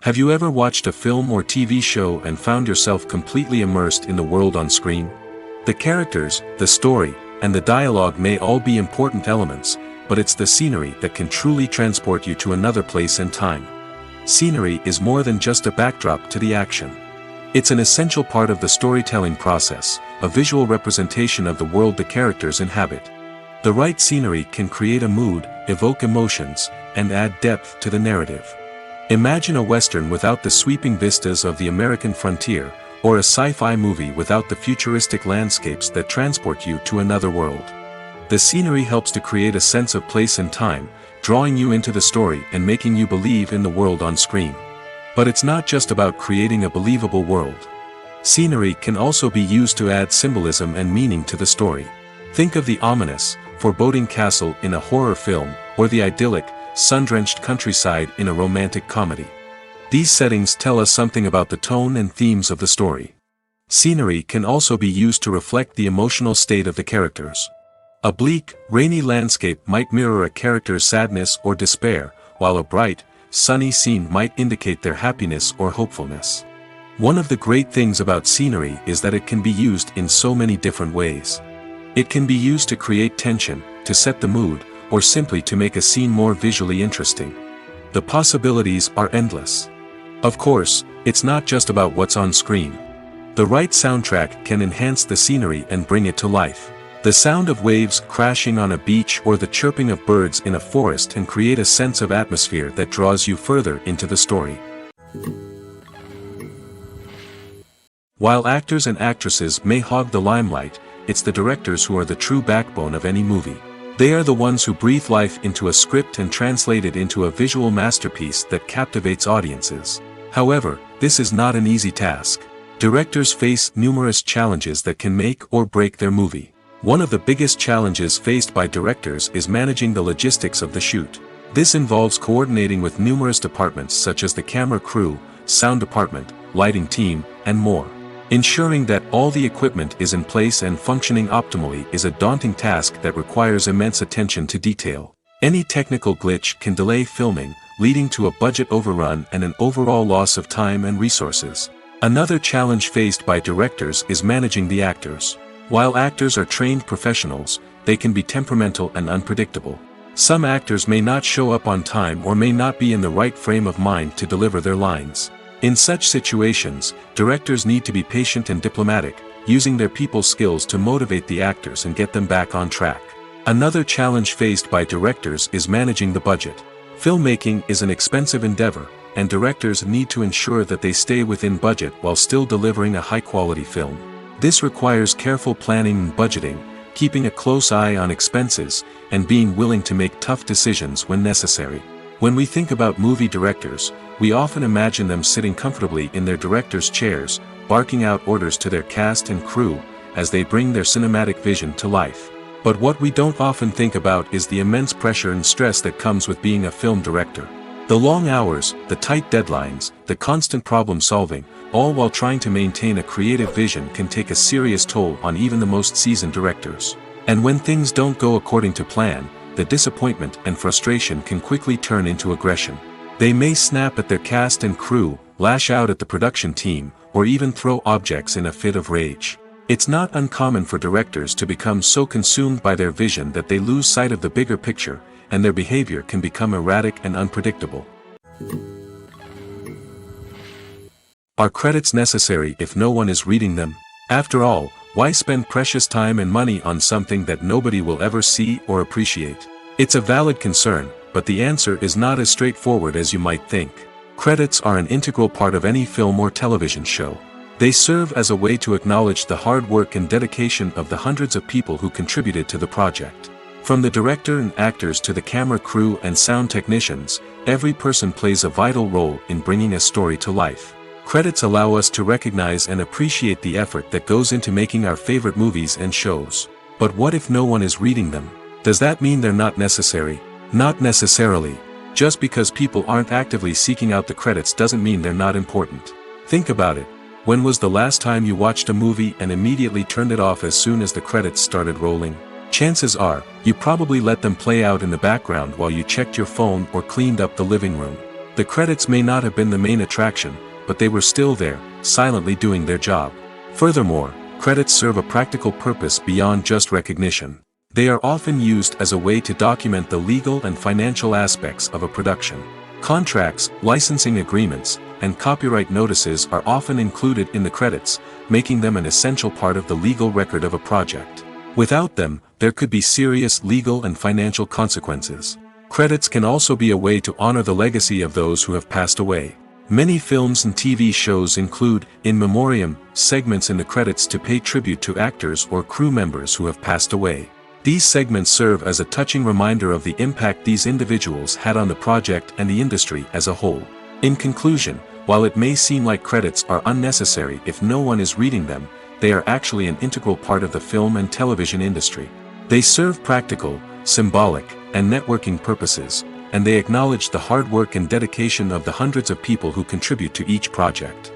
Have you ever watched a film or TV show and found yourself completely immersed in the world on screen? The characters, the story, and the dialogue may all be important elements, but it's the scenery that can truly transport you to another place and time. Scenery is more than just a backdrop to the action. It's an essential part of the storytelling process, a visual representation of the world the characters inhabit. The right scenery can create a mood, evoke emotions, and add depth to the narrative. Imagine a Western without the sweeping vistas of the American frontier, or a sci-fi movie without the futuristic landscapes that transport you to another world. The scenery helps to create a sense of place and time, drawing you into the story and making you believe in the world on screen. But it's not just about creating a believable world. Scenery can also be used to add symbolism and meaning to the story. Think of the ominous, foreboding castle in a horror film, or the idyllic, sun-drenched countryside in a romantic comedy. These settings tell us something about the tone and themes of the story. Scenery can also be used to reflect the emotional state of the characters. A bleak, rainy landscape might mirror a character's sadness or despair, while a bright, sunny scene might indicate their happiness or hopefulness. One of the great things about scenery is that it can be used in so many different ways. It can be used to create tension, to set the mood, or simply to make a scene more visually interesting. The possibilities are endless. Of course, it's not just about what's on screen. The right soundtrack can enhance the scenery and bring it to life. The sound of waves crashing on a beach or the chirping of birds in a forest can create a sense of atmosphere that draws you further into the story. While actors and actresses may hog the limelight, it's the directors who are the true backbone of any movie. They are the ones who breathe life into a script and translate it into a visual masterpiece that captivates audiences. However, this is not an easy task. Directors face numerous challenges that can make or break their movie. One of the biggest challenges faced by directors is managing the logistics of the shoot. This involves coordinating with numerous departments such as the camera crew, sound department, lighting team, and more. Ensuring that all the equipment is in place and functioning optimally is a daunting task that requires immense attention to detail. Any technical glitch can delay filming, leading to a budget overrun and an overall loss of time and resources. Another challenge faced by directors is managing the actors. While actors are trained professionals, they can be temperamental and unpredictable. Some actors may not show up on time or may not be in the right frame of mind to deliver their lines. In such situations, directors need to be patient and diplomatic, using their people skills to motivate the actors and get them back on track. Another challenge faced by directors is managing the budget. Filmmaking is an expensive endeavor, and directors need to ensure that they stay within budget while still delivering a high-quality film. This requires careful planning and budgeting, keeping a close eye on expenses, and being willing to make tough decisions when necessary. When we think about movie directors, we often imagine them sitting comfortably in their director's chairs, barking out orders to their cast and crew, as they bring their cinematic vision to life. But what we don't often think about is the immense pressure and stress that comes with being a film director. The long hours, the tight deadlines, the constant problem solving, all while trying to maintain a creative vision can take a serious toll on even the most seasoned directors. And when things don't go according to plan, the disappointment and frustration can quickly turn into aggression. They may snap at their cast and crew, lash out at the production team, or even throw objects in a fit of rage. It's not uncommon for directors to become so consumed by their vision that they lose sight of the bigger picture, and their behavior can become erratic and unpredictable. Are credits necessary if no one is reading them? After all, why spend precious time and money on something that nobody will ever see or appreciate? It's a valid concern, but the answer is not as straightforward as you might think. Credits are an integral part of any film or television show. They serve as a way to acknowledge the hard work and dedication of the hundreds of people who contributed to the project. From the director and actors to the camera crew and sound technicians, every person plays a vital role in bringing a story to life. Credits allow us to recognize and appreciate the effort that goes into making our favorite movies and shows. But what if no one is reading them? Does that mean they're not necessary? Not necessarily. Just because people aren't actively seeking out the credits doesn't mean they're not important. Think about it. When was the last time you watched a movie and immediately turned it off as soon as the credits started rolling? Chances are, you probably let them play out in the background while you checked your phone or cleaned up the living room. The credits may not have been the main attraction, but they were still there, silently doing their job. Furthermore, credits serve a practical purpose beyond just recognition. They are often used as a way to document the legal and financial aspects of a production. Contracts, licensing agreements, and copyright notices are often included in the credits, making them an essential part of the legal record of a project. Without them, there could be serious legal and financial consequences. Credits can also be a way to honor the legacy of those who have passed away. Many films and TV shows include, in memoriam, segments in the credits to pay tribute to actors or crew members who have passed away. These segments serve as a touching reminder of the impact these individuals had on the project and the industry as a whole. In conclusion, while it may seem like credits are unnecessary if no one is reading them, they are actually an integral part of the film and television industry. They serve practical, symbolic, and networking purposes, and they acknowledge the hard work and dedication of the hundreds of people who contribute to each project.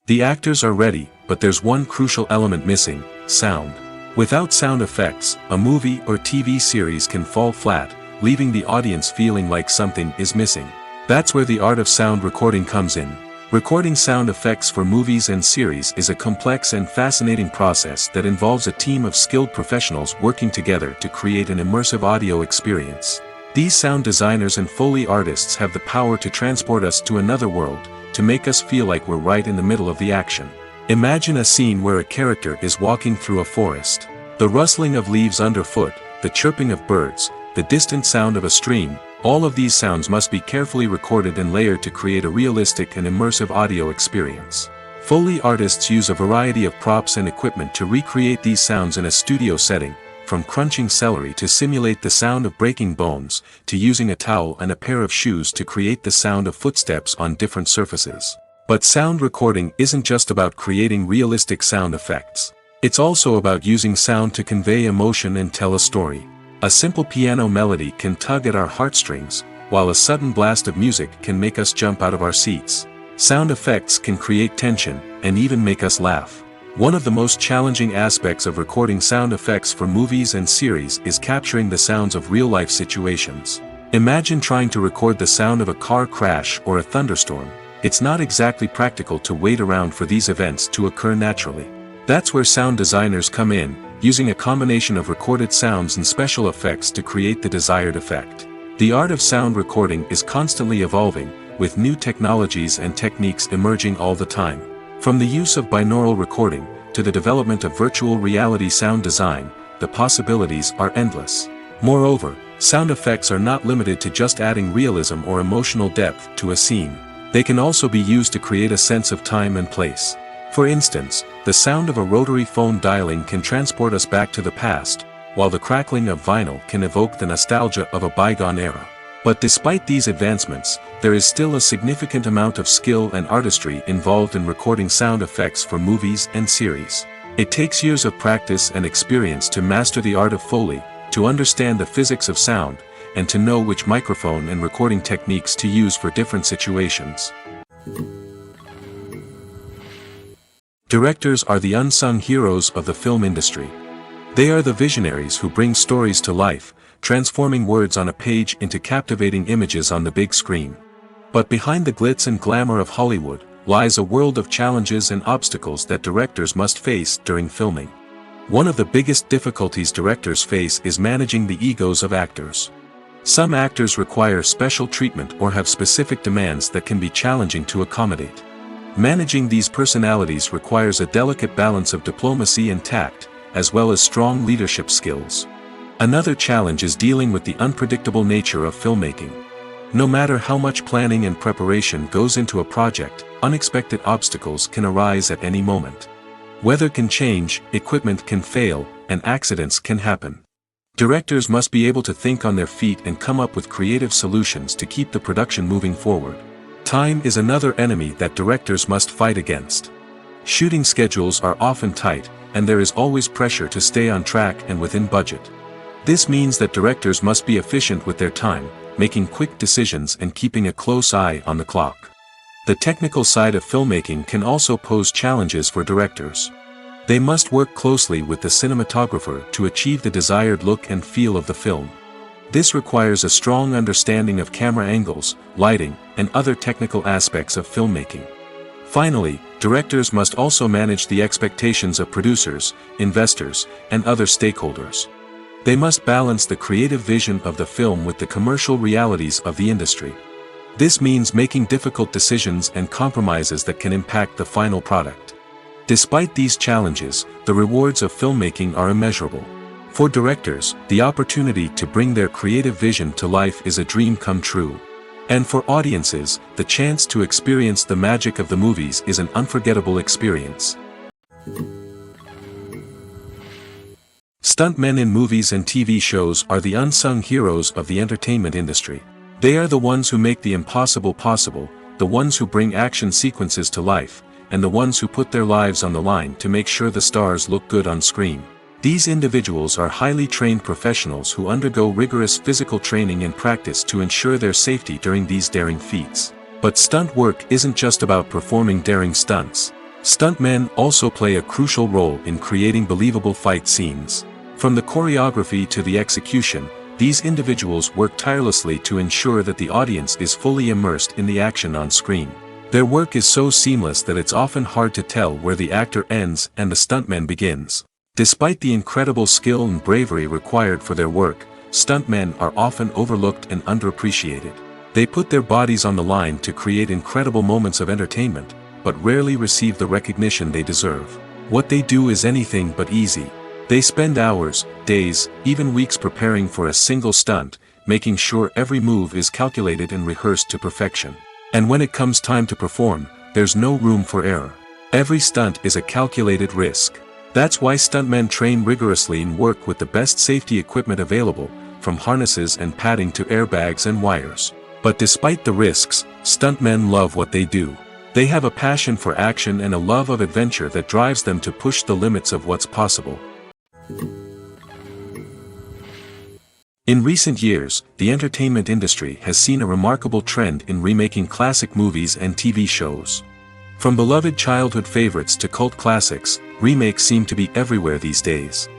The actors are ready, but there's one crucial element missing: sound. Without sound effects, a movie or TV series can fall flat, leaving the audience feeling like something is missing. That's where the art of sound recording comes in. Recording sound effects for movies and series is a complex and fascinating process that involves a team of skilled professionals working together to create an immersive audio experience. These sound designers and Foley artists have the power to transport us to another world, to make us feel like we're right in the middle of the action. Imagine a scene where a character is walking through a forest. The rustling of leaves underfoot, the chirping of birds, the distant sound of a stream, all of these sounds must be carefully recorded and layered to create a realistic and immersive audio experience. Foley artists use a variety of props and equipment to recreate these sounds in a studio setting, from crunching celery to simulate the sound of breaking bones, to using a towel and a pair of shoes to create the sound of footsteps on different surfaces. But sound recording isn't just about creating realistic sound effects. It's also about using sound to convey emotion and tell a story. A simple piano melody can tug at our heartstrings, while a sudden blast of music can make us jump out of our seats. Sound effects can create tension, and even make us laugh. One of the most challenging aspects of recording sound effects for movies and series is capturing the sounds of real-life situations. Imagine trying to record the sound of a car crash or a thunderstorm. It's not exactly practical to wait around for these events to occur naturally. That's where sound designers come in, using a combination of recorded sounds and special effects to create the desired effect. The art of sound recording is constantly evolving, with new technologies and techniques emerging all the time. From the use of binaural recording, to the development of virtual reality sound design, the possibilities are endless. Moreover, sound effects are not limited to just adding realism or emotional depth to a scene. They can also be used to create a sense of time and place. For instance, the sound of a rotary phone dialing can transport us back to the past, while the crackling of vinyl can evoke the nostalgia of a bygone era. But despite these advancements, there is still a significant amount of skill and artistry involved in recording sound effects for movies and series. It takes years of practice and experience to master the art of Foley, to understand the physics of sound, and to know which microphone and recording techniques to use for different situations. Directors are the unsung heroes of the film industry. They are the visionaries who bring stories to life, transforming words on a page into captivating images on the big screen. But behind the glitz and glamour of Hollywood, lies a world of challenges and obstacles that directors must face during filming. One of the biggest difficulties directors face is managing the egos of actors. Some actors require special treatment or have specific demands that can be challenging to accommodate. Managing these personalities requires a delicate balance of diplomacy and tact, as well as strong leadership skills. Another challenge is dealing with the unpredictable nature of filmmaking. No matter how much planning and preparation goes into a project, unexpected obstacles can arise at any moment. Weather can change, equipment can fail, and accidents can happen. Directors must be able to think on their feet and come up with creative solutions to keep the production moving forward. Time is another enemy that directors must fight against. Shooting schedules are often tight, and there is always pressure to stay on track and within budget. This means that directors must be efficient with their time, making quick decisions and keeping a close eye on the clock. The technical side of filmmaking can also pose challenges for directors. They must work closely with the cinematographer to achieve the desired look and feel of the film. This requires a strong understanding of camera angles, lighting, and other technical aspects of filmmaking. Finally, directors must also manage the expectations of producers, investors, and other stakeholders. They must balance the creative vision of the film with the commercial realities of the industry. This means making difficult decisions and compromises that can impact the final product. Despite these challenges, the rewards of filmmaking are immeasurable. For directors, the opportunity to bring their creative vision to life is a dream come true. And for audiences, the chance to experience the magic of the movies is an unforgettable experience. Stuntmen in movies and TV shows are the unsung heroes of the entertainment industry. They are the ones who make the impossible possible, the ones who bring action sequences to life, and the ones who put their lives on the line to make sure the stars look good on screen. These individuals are highly trained professionals who undergo rigorous physical training and practice to ensure their safety during these daring feats. But stunt work isn't just about performing daring stunts. Stuntmen also play a crucial role in creating believable fight scenes. From the choreography to the execution, these individuals work tirelessly to ensure that the audience is fully immersed in the action on screen. Their work is so seamless that it's often hard to tell where the actor ends and the stuntman begins. Despite the incredible skill and bravery required for their work, stuntmen are often overlooked and underappreciated. They put their bodies on the line to create incredible moments of entertainment, but rarely receive the recognition they deserve. What they do is anything but easy. They spend hours, days, even weeks preparing for a single stunt, making sure every move is calculated and rehearsed to perfection. And when it comes time to perform, there's no room for error. Every stunt is a calculated risk. That's why stuntmen train rigorously and work with the best safety equipment available, from harnesses and padding to airbags and wires. But despite the risks, stuntmen love what they do. They have a passion for action and a love of adventure that drives them to push the limits of what's possible. In recent years, the entertainment industry has seen a remarkable trend in remaking classic movies and TV shows. From beloved childhood favorites to cult classics, remakes seem to be everywhere these days.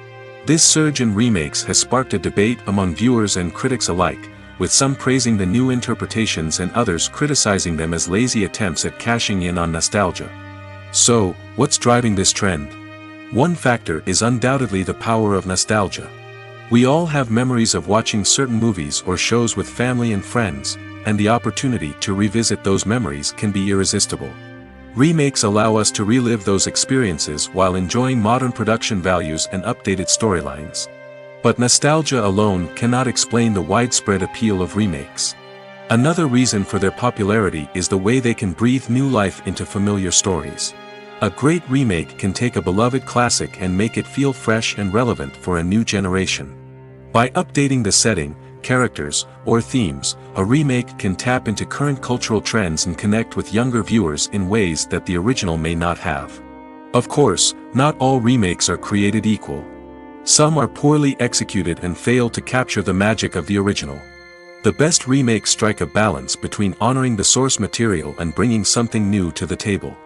This surge in remakes has sparked a debate among viewers and critics alike, with some praising the new interpretations and others criticizing them as lazy attempts at cashing in on nostalgia. So, what's driving this trend? One factor is undoubtedly the power of nostalgia. We all have memories of watching certain movies or shows with family and friends, and the opportunity to revisit those memories can be irresistible. Remakes allow us to relive those experiences while enjoying modern production values and updated storylines. But nostalgia alone cannot explain the widespread appeal of remakes. Another reason for their popularity is the way they can breathe new life into familiar stories. A great remake can take a beloved classic and make it feel fresh and relevant for a new generation. By updating the setting, characters, or themes, a remake can tap into current cultural trends and connect with younger viewers in ways that the original may not have. Of course, not all remakes are created equal. Some are poorly executed and fail to capture the magic of the original. The best remakes strike a balance between honoring the source material and bringing something new to the table.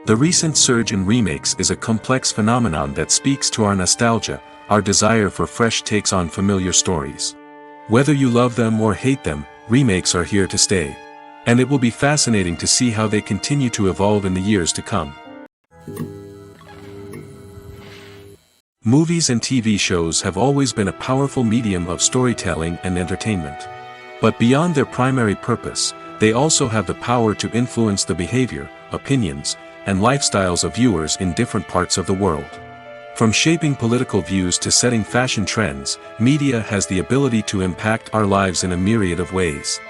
The recent surge in remakes is a complex phenomenon that speaks to our nostalgia, our desire for fresh takes on familiar stories. Whether you love them or hate them, remakes are here to stay. And it will be fascinating to see how they continue to evolve in the years to come. Movies and TV shows have always been a powerful medium of storytelling and entertainment. But beyond their primary purpose, they also have the power to influence the behavior, opinions, and lifestyles of viewers in different parts of the world. From shaping political views to setting fashion trends, media has the ability to impact our lives in a myriad of ways.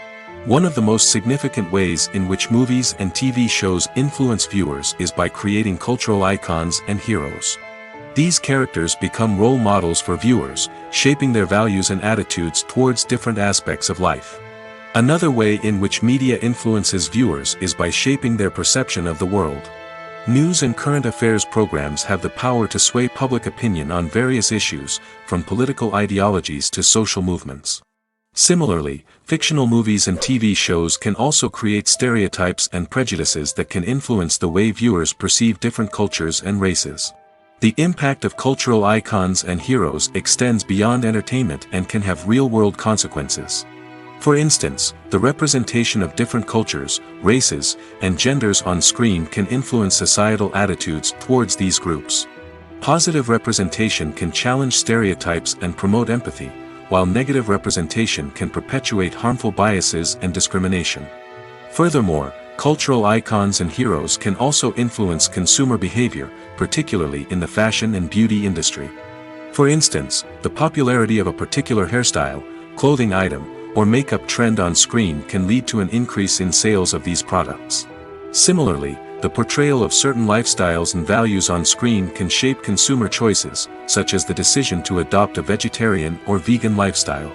One of the most significant ways in which movies and TV shows influence viewers is by creating cultural icons and heroes. These characters become role models for viewers, shaping their values and attitudes towards different aspects of life. Another way in which media influences viewers is by shaping their perception of the world. News and current affairs programs have the power to sway public opinion on various issues, from political ideologies to social movements. Similarly, fictional movies and TV shows can also create stereotypes and prejudices that can influence the way viewers perceive different cultures and races. The impact of cultural icons and heroes extends beyond entertainment and can have real-world consequences. For instance, the representation of different cultures, races, and genders on screen can influence societal attitudes towards these groups. Positive representation can challenge stereotypes and promote empathy, while negative representation can perpetuate harmful biases and discrimination. Furthermore, cultural icons and heroes can also influence consumer behavior, particularly in the fashion and beauty industry. For instance, the popularity of a particular hairstyle, clothing item, or makeup trend on screen can lead to an increase in sales of these products. Similarly, the portrayal of certain lifestyles and values on screen can shape consumer choices, such as the decision to adopt a vegetarian or vegan lifestyle.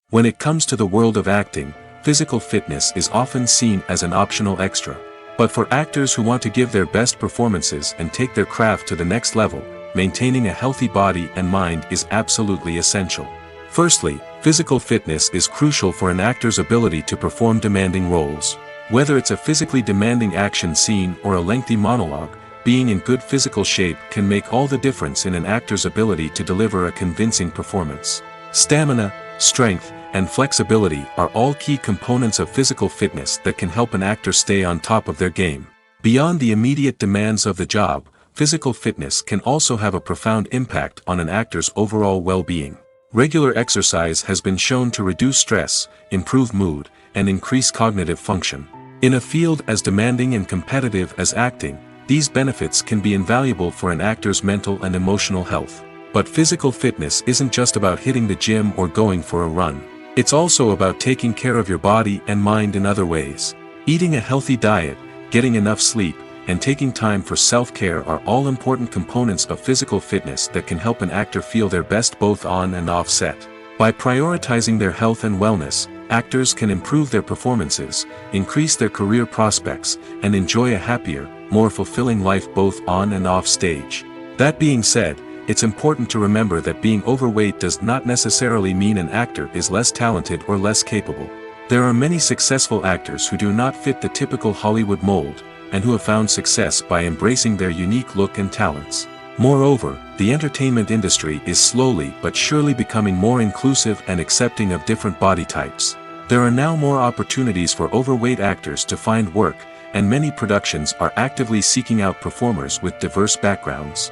When it comes to the world of acting, physical fitness is often seen as an optional extra. But for actors who want to give their best performances and take their craft to the next level, maintaining a healthy body and mind is absolutely essential. Firstly, physical fitness is crucial for an actor's ability to perform demanding roles. Whether it's a physically demanding action scene or a lengthy monologue, being in good physical shape can make all the difference in an actor's ability to deliver a convincing performance. Stamina, strength, and flexibility are all key components of physical fitness that can help an actor stay on top of their game. Beyond the immediate demands of the job, physical fitness can also have a profound impact on an actor's overall well-being. Regular exercise has been shown to reduce stress, improve mood, and increase cognitive function. In a field as demanding and competitive as acting, these benefits can be invaluable for an actor's mental and emotional health. But physical fitness isn't just about hitting the gym or going for a run. It's also about taking care of your body and mind in other ways. Eating a healthy diet, getting enough sleep, and taking time for self-care are all important components of physical fitness that can help an actor feel their best both on and off set. By prioritizing their health and wellness, actors can improve their performances, increase their career prospects, and enjoy a happier, more fulfilling life both on and off stage. That being said, it's important to remember that being overweight does not necessarily mean an actor is less talented or less capable. There are many successful actors who do not fit the typical Hollywood mold, and who have found success by embracing their unique look and talents. Moreover, the entertainment industry is slowly but surely becoming more inclusive and accepting of different body types. There are now more opportunities for overweight actors to find work, and many productions are actively seeking out performers with diverse backgrounds.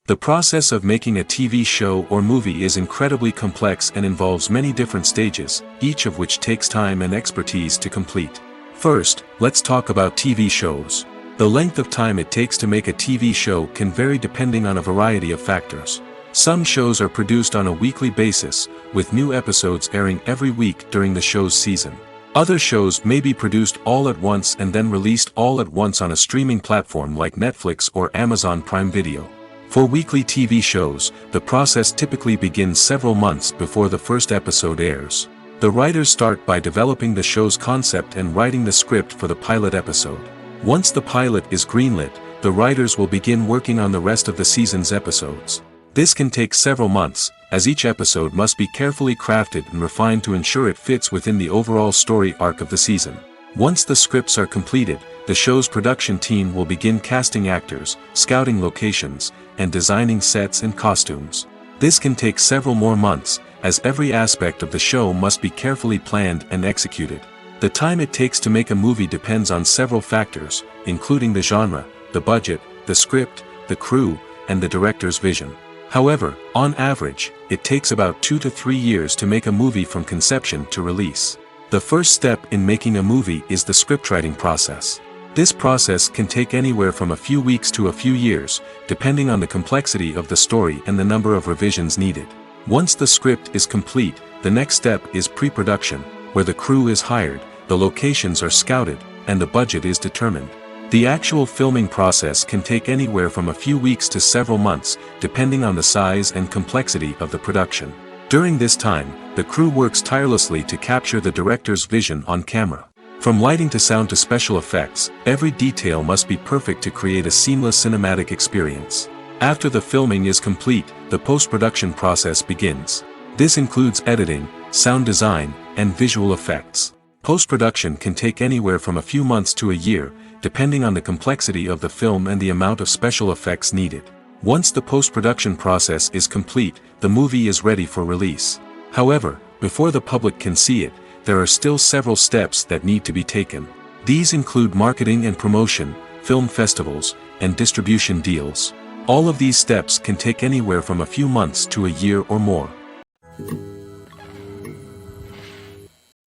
The process of making a TV show or movie is incredibly complex and involves many different stages, each of which takes time and expertise to complete. First, let's talk about TV shows. The length of time it takes to make a TV show can vary depending on a variety of factors. Some shows are produced on a weekly basis, with new episodes airing every week during the show's season. Other shows may be produced all at once and then released all at once on a streaming platform like Netflix or Amazon Prime Video. For weekly TV shows, the process typically begins several months before the first episode airs. The writers start by developing the show's concept and writing the script for the pilot episode. Once the pilot is greenlit, the writers will begin working on the rest of the season's episodes. This can take several months, as each episode must be carefully crafted and refined to ensure it fits within the overall story arc of the season. Once the scripts are completed, the show's production team will begin casting actors, scouting locations, and designing sets and costumes. This can take several more months, as every aspect of the show must be carefully planned and executed. The time it takes to make a movie depends on several factors, including the genre, the budget, the script, the crew, and the director's vision. However, on average, it takes about 2 to 3 years to make a movie from conception to release. The first step in making a movie is the scriptwriting process. This process can take anywhere from a few weeks to a few years, depending on the complexity of the story and the number of revisions needed. Once the script is complete, the next step is pre-production, where the crew is hired, the locations are scouted, and the budget is determined. The actual filming process can take anywhere from a few weeks to several months, depending on the size and complexity of the production. During this time, the crew works tirelessly to capture the director's vision on camera. From lighting to sound to special effects, every detail must be perfect to create a seamless cinematic experience. After the filming is complete, the post-production process begins. This includes editing, sound design, and visual effects. Post-production can take anywhere from a few months to a year, depending on the complexity of the film and the amount of special effects needed. Once the post-production process is complete, the movie is ready for release. However, before the public can see it, there are still several steps that need to be taken. These include marketing and promotion, film festivals, and distribution deals. All of these steps can take anywhere from a few months to a year or more.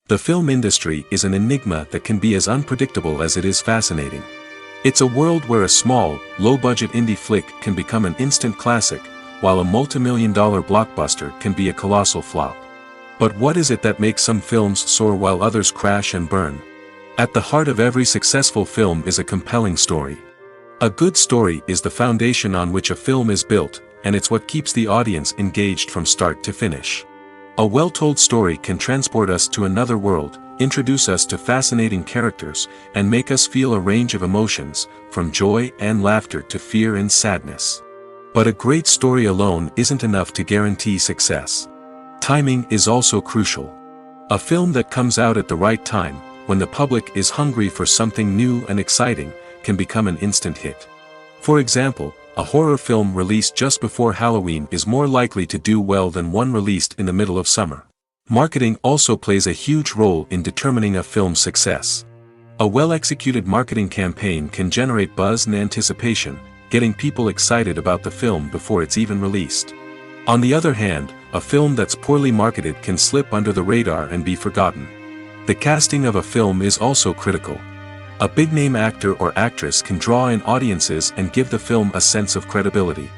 The film industry is an enigma that can be as unpredictable as it is fascinating. It's a world where a small, low-budget indie flick can become an instant classic, while a multi-million-dollar blockbuster can be a colossal flop. But what is it that makes some films soar while others crash and burn? At the heart of every successful film is a compelling story. A good story is the foundation on which a film is built, and it's what keeps the audience engaged from start to finish. A well-told story can transport us to another world, introduce us to fascinating characters, and make us feel a range of emotions, from joy and laughter to fear and sadness. But a great story alone isn't enough to guarantee success. Timing is also crucial. A film that comes out at the right time, when the public is hungry for something new and exciting, can become an instant hit. For example, a horror film released just before Halloween is more likely to do well than one released in the middle of summer. Marketing also plays a huge role in determining a film's success. A well-executed marketing campaign can generate buzz and anticipation, getting people excited about the film before it's even released. On the other hand, a film that's poorly marketed can slip under the radar and be forgotten. The casting of a film is also critical. A big-name actor or actress can draw in audiences and give the film a sense of credibility.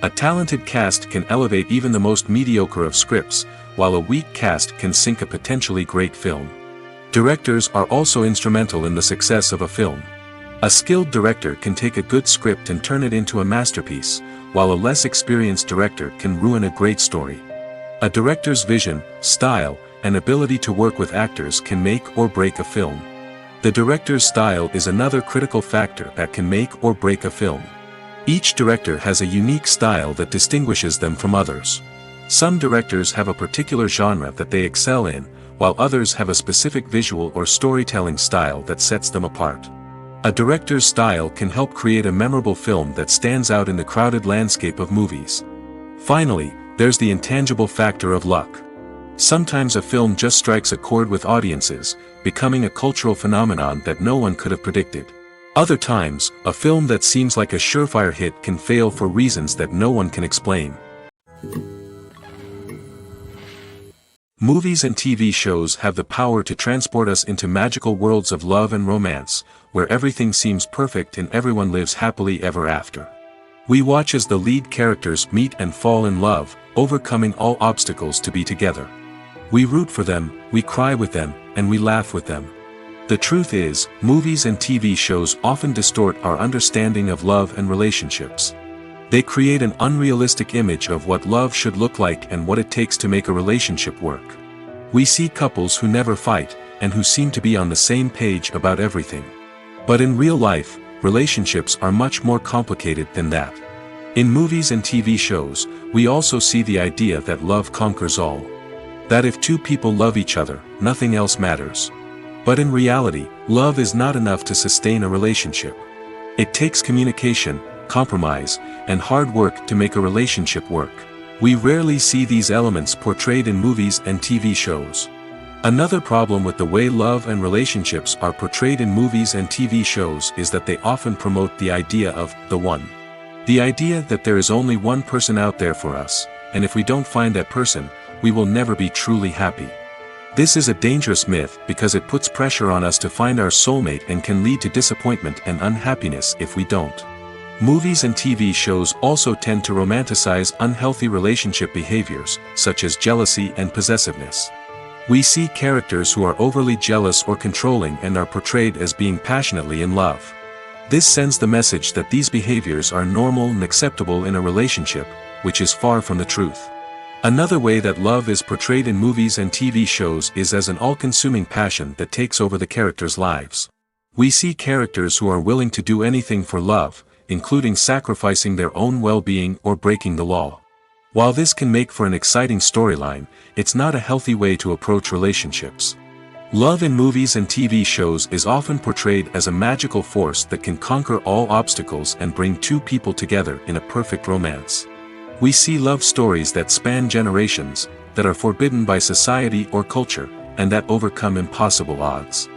A talented cast can elevate even the most mediocre of scripts, while a weak cast can sink a potentially great film. Directors are also instrumental in the success of a film. A skilled director can take a good script and turn it into a masterpiece, while a less experienced director can ruin a great story. A director's vision, style, and ability to work with actors can make or break a film. The director's style is another critical factor that can make or break a film. Each director has a unique style that distinguishes them from others. Some directors have a particular genre that they excel in, while others have a specific visual or storytelling style that sets them apart. A director's style can help create a memorable film that stands out in the crowded landscape of movies. Finally, there's the intangible factor of luck. Sometimes a film just strikes a chord with audiences, becoming a cultural phenomenon that no one could have predicted. Other times, a film that seems like a surefire hit can fail for reasons that no one can explain. Movies and TV shows have the power to transport us into magical worlds of love and romance, where everything seems perfect and everyone lives happily ever after. We watch as the lead characters meet and fall in love, overcoming all obstacles to be together. We root for them, we cry with them, and we laugh with them. The truth is, movies and TV shows often distort our understanding of love and relationships. They create an unrealistic image of what love should look like and what it takes to make a relationship work. We see couples who never fight, and who seem to be on the same page about everything. But in real life, relationships are much more complicated than that. In movies and TV shows, we also see the idea that love conquers all. That if two people love each other, nothing else matters. But in reality, love is not enough to sustain a relationship. It takes communication, compromise, and hard work to make a relationship work. We rarely see these elements portrayed in movies and TV shows. Another problem with the way love and relationships are portrayed in movies and TV shows is that they often promote the idea of the one. The idea that there is only one person out there for us, and if we don't find that person, we will never be truly happy. This is a dangerous myth because it puts pressure on us to find our soulmate and can lead to disappointment and unhappiness if we don't. Movies and TV shows also tend to romanticize unhealthy relationship behaviors, such as jealousy and possessiveness. We see characters who are overly jealous or controlling and are portrayed as being passionately in love. This sends the message that these behaviors are normal and acceptable in a relationship, which is far from the truth. Another way that love is portrayed in movies and TV shows is as an all-consuming passion that takes over the characters' lives. We see characters who are willing to do anything for love, including sacrificing their own well-being or breaking the law. While this can make for an exciting storyline, it's not a healthy way to approach relationships. Love in movies and TV shows is often portrayed as a magical force that can conquer all obstacles and bring two people together in a perfect romance. We see love stories that span generations, that are forbidden by society or culture, and that overcome impossible odds.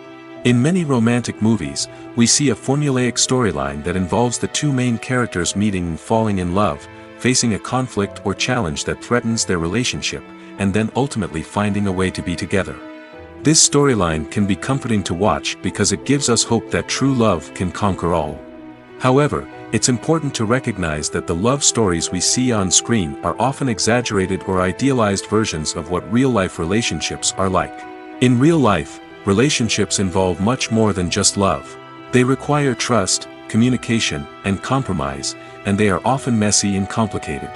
In many romantic movies, we see a formulaic storyline that involves the two main characters meeting and falling in love, facing a conflict or challenge that threatens their relationship, and then ultimately finding a way to be together. This storyline can be comforting to watch because it gives us hope that true love can conquer all. However, it's important to recognize that the love stories we see on screen are often exaggerated or idealized versions of what real-life relationships are like. In real life, relationships involve much more than just love. They require trust, communication, and compromise, and they are often messy and complicated.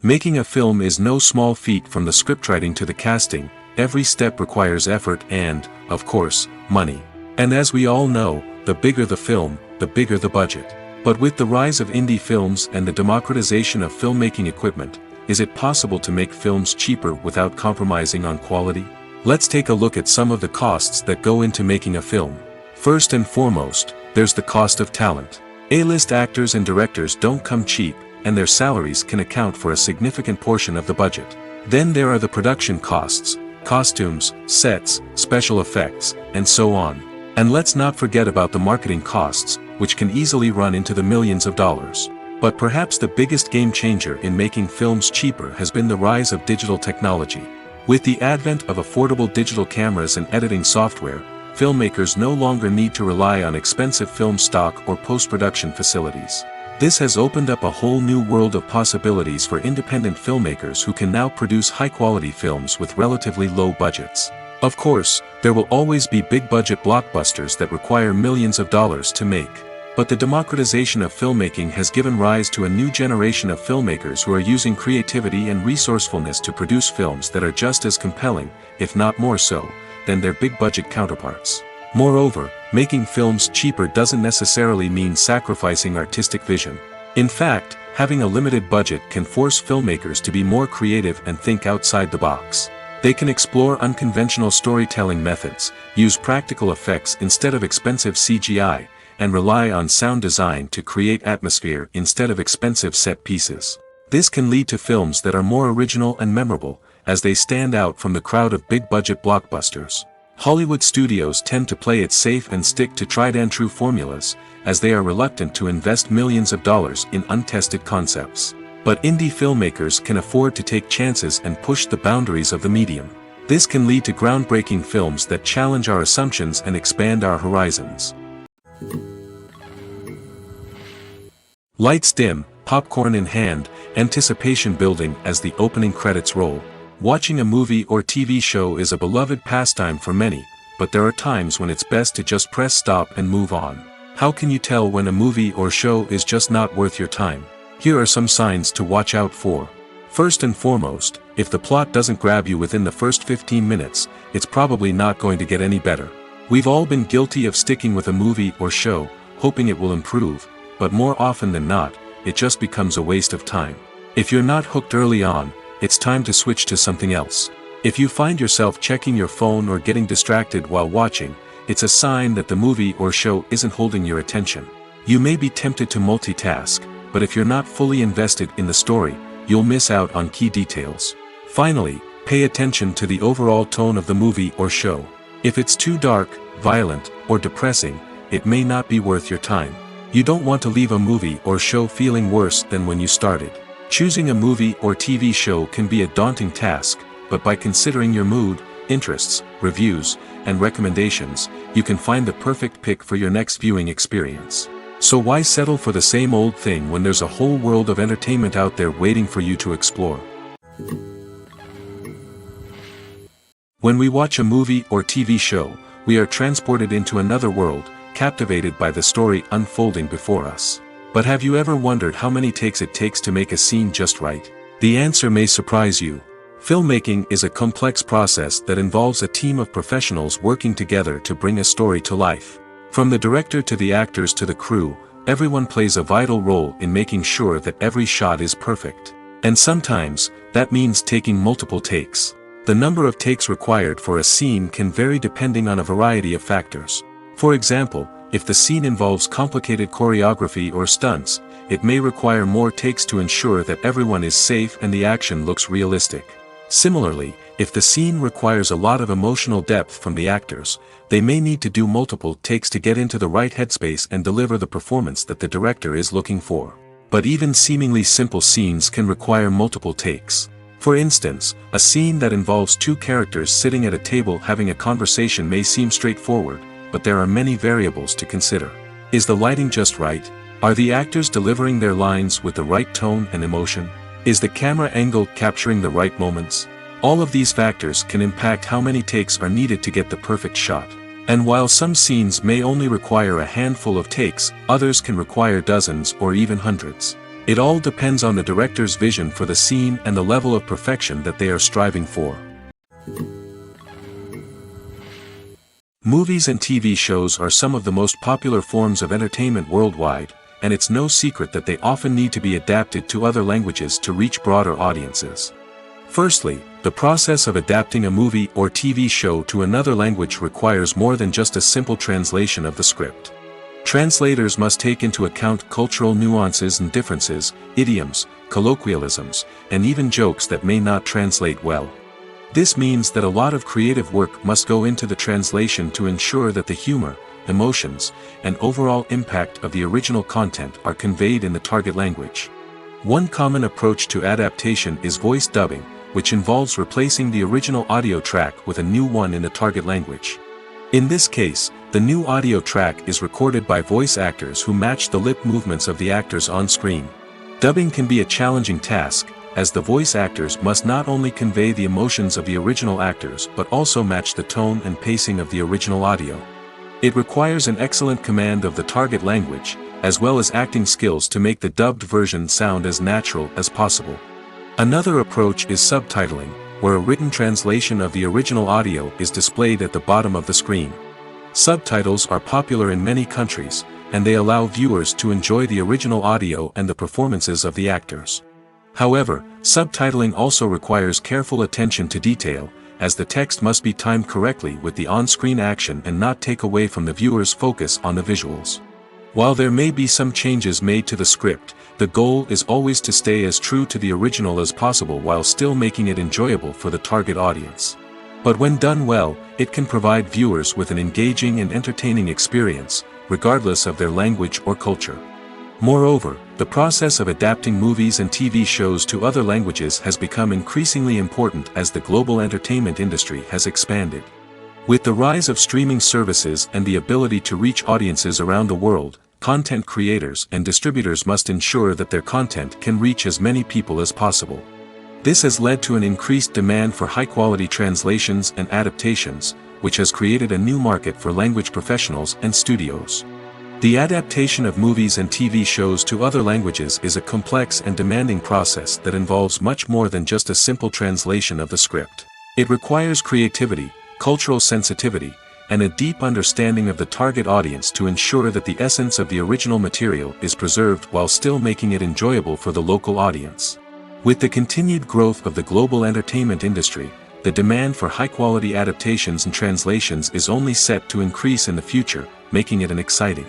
Making a film is no small feat. From the scriptwriting to the casting, every step requires effort and, of course, money. And as we all know, the bigger the film, the bigger the budget. But with the rise of indie films and the democratization of filmmaking equipment, is it possible to make films cheaper without compromising on quality? Let's take a look at some of the costs that go into making a film. First and foremost, there's the cost of talent. A-list actors and directors don't come cheap, and their salaries can account for a significant portion of the budget. Then there are the production costs, costumes, sets, special effects, and so on. And let's not forget about the marketing costs, which can easily run into the millions of dollars. But perhaps the biggest game changer in making films cheaper has been the rise of digital technology. With the advent of affordable digital cameras and editing software, filmmakers no longer need to rely on expensive film stock or post-production facilities. This has opened up a whole new world of possibilities for independent filmmakers who can now produce high-quality films with relatively low budgets. Of course, there will always be big-budget blockbusters that require millions of dollars to make. But the democratization of filmmaking has given rise to a new generation of filmmakers who are using creativity and resourcefulness to produce films that are just as compelling, if not more so, than their big-budget counterparts. Moreover, making films cheaper doesn't necessarily mean sacrificing artistic vision. In fact, having a limited budget can force filmmakers to be more creative and think outside the box. They can explore unconventional storytelling methods, use practical effects instead of expensive CGI, and rely on sound design to create atmosphere instead of expensive set pieces. This can lead to films that are more original and memorable, as they stand out from the crowd of big-budget blockbusters. Hollywood studios tend to play it safe and stick to tried-and-true formulas, as they are reluctant to invest millions of dollars in untested concepts. But indie filmmakers can afford to take chances and push the boundaries of the medium. This can lead to groundbreaking films that challenge our assumptions and expand our horizons. Lights dim, popcorn in hand, anticipation building as the opening credits roll. Watching a movie or TV show is a beloved pastime for many, but there are times when it's best to just press stop and move on. How can you tell when a movie or show is just not worth your time? Here are some signs to watch out for. First and foremost, if the plot doesn't grab you within the first 15 minutes, it's probably not going to get any better. We've all been guilty of sticking with a movie or show, hoping it will improve, but more often than not, it just becomes a waste of time. If you're not hooked early on, it's time to switch to something else. If you find yourself checking your phone or getting distracted while watching, it's a sign that the movie or show isn't holding your attention. You may be tempted to multitask, but if you're not fully invested in the story, you'll miss out on key details. Finally, pay attention to the overall tone of the movie or show. If it's too dark, violent, or depressing, it may not be worth your time. You don't want to leave a movie or show feeling worse than when you started. Choosing a movie or TV show can be a daunting task, but by considering your mood, interests, reviews, and recommendations, you can find the perfect pick for your next viewing experience. So why settle for the same old thing when there's a whole world of entertainment out there waiting for you to explore? When we watch a movie or TV show, we are transported into another world, captivated by the story unfolding before us. But have you ever wondered how many takes it takes to make a scene just right? The answer may surprise you. Filmmaking is a complex process that involves a team of professionals working together to bring a story to life. From the director to the actors to the crew, everyone plays a vital role in making sure that every shot is perfect. And sometimes, that means taking multiple takes. The number of takes required for a scene can vary depending on a variety of factors. For example, if the scene involves complicated choreography or stunts, it may require more takes to ensure that everyone is safe and the action looks realistic. Similarly, if the scene requires a lot of emotional depth from the actors, they may need to do multiple takes to get into the right headspace and deliver the performance that the director is looking for. But even seemingly simple scenes can require multiple takes. For instance, a scene that involves two characters sitting at a table having a conversation may seem straightforward, but there are many variables to consider. Is the lighting just right? Are the actors delivering their lines with the right tone and emotion? Is the camera angle capturing the right moments? All of these factors can impact how many takes are needed to get the perfect shot. And while some scenes may only require a handful of takes, others can require dozens or even hundreds. It all depends on the director's vision for the scene and the level of perfection that they are striving for. Movies and TV shows are some of the most popular forms of entertainment worldwide, and it's no secret that they often need to be adapted to other languages to reach broader audiences. Firstly, the process of adapting a movie or TV show to another language requires more than just a simple translation of the script. Translators must take into account cultural nuances and differences, idioms, colloquialisms, and even jokes that may not translate well. This means that a lot of creative work must go into the translation to ensure that the humor, emotions, and overall impact of the original content are conveyed in the target language. One common approach to adaptation is voice dubbing, which involves replacing the original audio track with a new one in the target language. In this case, the new audio track is recorded by voice actors who match the lip movements of the actors on screen. Dubbing can be a challenging task, as the voice actors must not only convey the emotions of the original actors but also match the tone and pacing of the original audio. It requires an excellent command of the target language, as well as acting skills to make the dubbed version sound as natural as possible. Another approach is subtitling, where a written translation of the original audio is displayed at the bottom of the screen. Subtitles are popular in many countries, and they allow viewers to enjoy the original audio and the performances of the actors. However, subtitling also requires careful attention to detail, as the text must be timed correctly with the on-screen action and not take away from the viewer's focus on the visuals. While there may be some changes made to the script, the goal is always to stay as true to the original as possible while still making it enjoyable for the target audience. But when done well, it can provide viewers with an engaging and entertaining experience, regardless of their language or culture. Moreover, the process of adapting movies and TV shows to other languages has become increasingly important as the global entertainment industry has expanded. With the rise of streaming services and the ability to reach audiences around the world, content creators and distributors must ensure that their content can reach as many people as possible. This has led to an increased demand for high-quality translations and adaptations, which has created a new market for language professionals and studios. The adaptation of movies and TV shows to other languages is a complex and demanding process that involves much more than just a simple translation of the script. It requires creativity, cultural sensitivity, and a deep understanding of the target audience to ensure that the essence of the original material is preserved while still making it enjoyable for the local audience. With the continued growth of the global entertainment industry, the demand for high-quality adaptations and translations is only set to increase in the future, making it an exciting.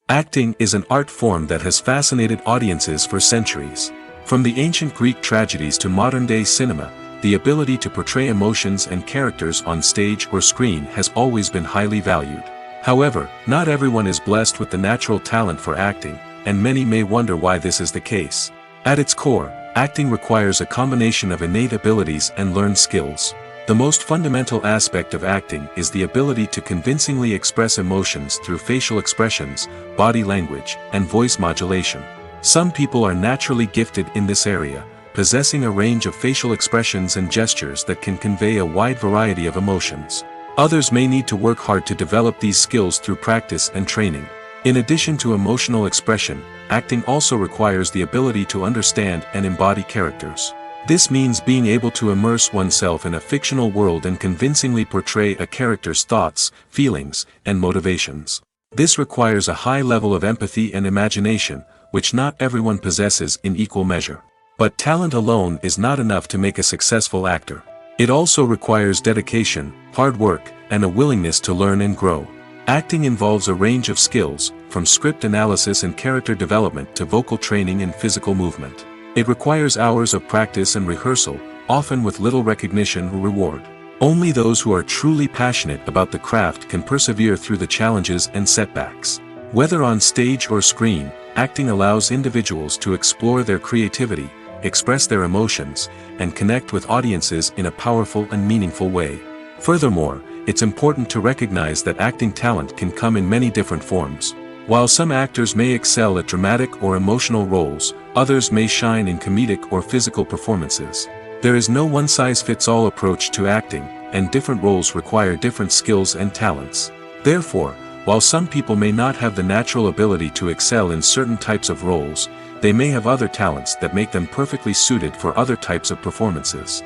Acting is an art form that has fascinated audiences for centuries. From the ancient Greek tragedies to modern-day cinema, the ability to portray emotions and characters on stage or screen has always been highly valued. However, not everyone is blessed with the natural talent for acting, and many may wonder why this is the case. At its core, acting requires a combination of innate abilities and learned skills. The most fundamental aspect of acting is the ability to convincingly express emotions through facial expressions, body language, and voice modulation. Some people are naturally gifted in this area, possessing a range of facial expressions and gestures that can convey a wide variety of emotions. Others may need to work hard to develop these skills through practice and training. In addition to emotional expression, acting also requires the ability to understand and embody characters. This means being able to immerse oneself in a fictional world and convincingly portray a character's thoughts, feelings, and motivations. This requires a high level of empathy and imagination, which not everyone possesses in equal measure. But talent alone is not enough to make a successful actor. It also requires dedication, hard work, and a willingness to learn and grow. Acting involves a range of skills, from script analysis and character development to vocal training and physical movement. It requires hours of practice and rehearsal, often with little recognition or reward. Only those who are truly passionate about the craft can persevere through the challenges and setbacks. Whether on stage or screen, acting allows individuals to explore their creativity, express their emotions, and connect with audiences in a powerful and meaningful way. Furthermore, it's important to recognize that acting talent can come in many different forms. While some actors may excel at dramatic or emotional roles, others may shine in comedic or physical performances. There is no one-size-fits-all approach to acting, and different roles require different skills and talents. Therefore, while some people may not have the natural ability to excel in certain types of roles, they may have other talents that make them perfectly suited for other types of performances.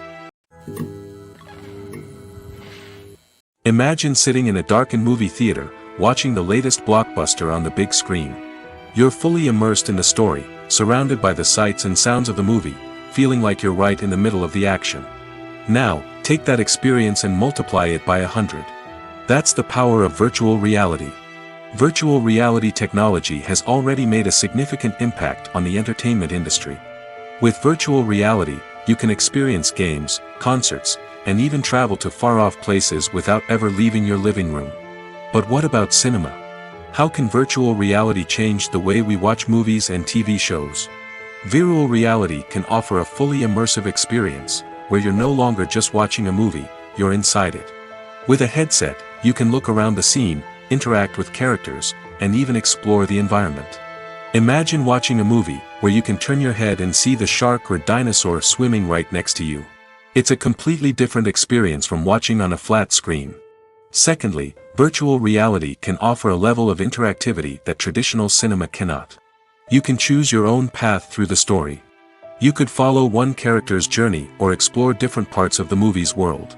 Imagine sitting in a darkened movie theater, watching the latest blockbuster on the big screen. You're fully immersed in the story, surrounded by the sights and sounds of the movie, feeling like you're right in the middle of the action. Now, take that experience and multiply it by 100. That's the power of virtual reality. Virtual reality technology has already made a significant impact on the entertainment industry. With virtual reality, you can experience games, concerts, and even travel to far-off places without ever leaving your living room. But what about cinema? How can virtual reality change the way we watch movies and TV shows? Virtual reality can offer a fully immersive experience, where you're no longer just watching a movie, you're inside it. With a headset, you can look around the scene, interact with characters, and even explore the environment. Imagine watching a movie, where you can turn your head and see the shark or dinosaur swimming right next to you. It's a completely different experience from watching on a flat screen. Secondly, virtual reality can offer a level of interactivity that traditional cinema cannot. You can choose your own path through the story. You could follow one character's journey or explore different parts of the movie's world.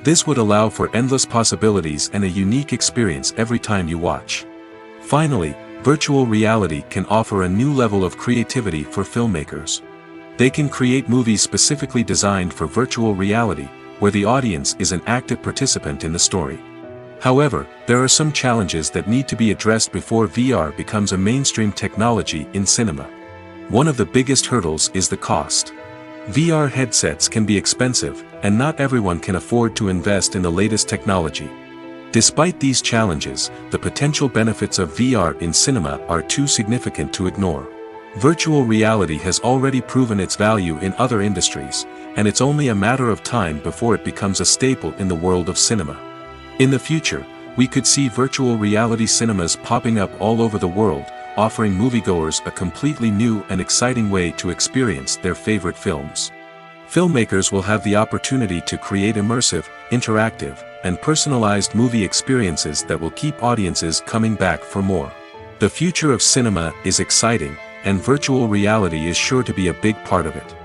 This would allow for endless possibilities and a unique experience every time you watch. Finally, virtual reality can offer a new level of creativity for filmmakers. They can create movies specifically designed for virtual reality, where the audience is an active participant in the story. However, there are some challenges that need to be addressed before VR becomes a mainstream technology in cinema. One of the biggest hurdles is the cost. VR headsets can be expensive, and not everyone can afford to invest in the latest technology. Despite these challenges, the potential benefits of VR in cinema are too significant to ignore. Virtual reality has already proven its value in other industries, and it's only a matter of time before it becomes a staple in the world of cinema. In the future, we could see virtual reality cinemas popping up all over the world, offering moviegoers a completely new and exciting way to experience their favorite films. Filmmakers will have the opportunity to create immersive, interactive, and personalized movie experiences that will keep audiences coming back for more. The future of cinema is exciting, and virtual reality is sure to be a big part of it.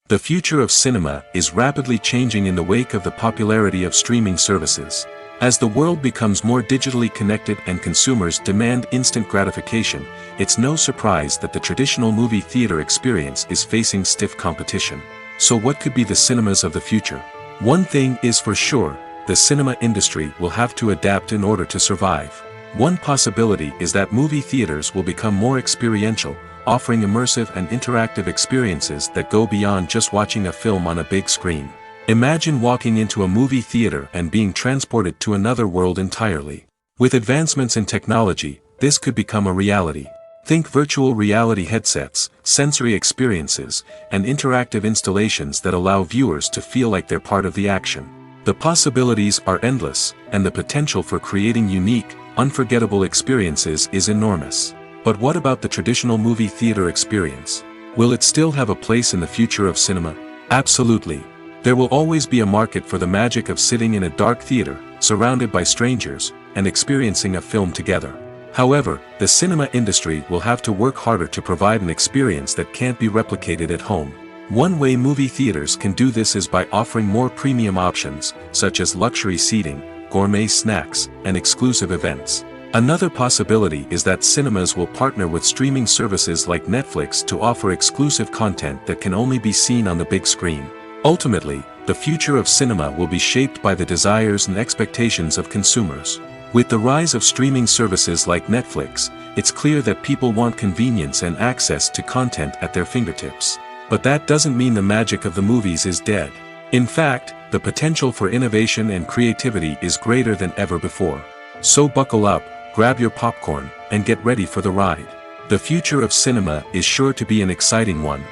The future of cinema is rapidly changing in the wake of the popularity of streaming services. As the world becomes more digitally connected and consumers demand instant gratification, it's no surprise that the traditional movie theater experience is facing stiff competition. So what could be the cinemas of the future? One thing is for sure, the cinema industry will have to adapt in order to survive. One possibility is that movie theaters will become more experiential, offering immersive and interactive experiences that go beyond just watching a film on a big screen. Imagine walking into a movie theater and being transported to another world entirely. With advancements in technology, this could become a reality. Think virtual reality headsets, sensory experiences, and interactive installations that allow viewers to feel like they're part of the action. The possibilities are endless, and the potential for creating unique, unforgettable experiences is enormous. But what about the traditional movie theater experience? Will it still have a place in the future of cinema? Absolutely. There will always be a market for the magic of sitting in a dark theater, surrounded by strangers, and experiencing a film together. However, the cinema industry will have to work harder to provide an experience that can't be replicated at home. One way movie theaters can do this is by offering more premium options, such as luxury seating, gourmet snacks, and exclusive events. Another possibility is that cinemas will partner with streaming services like Netflix to offer exclusive content that can only be seen on the big screen. Ultimately, the future of cinema will be shaped by the desires and expectations of consumers. With the rise of streaming services like Netflix, it's clear that people want convenience and access to content at their fingertips. But that doesn't mean the magic of the movies is dead. In fact, the potential for innovation and creativity is greater than ever before. So buckle up, grab your popcorn, and get ready for the ride. The future of cinema is sure to be an exciting one.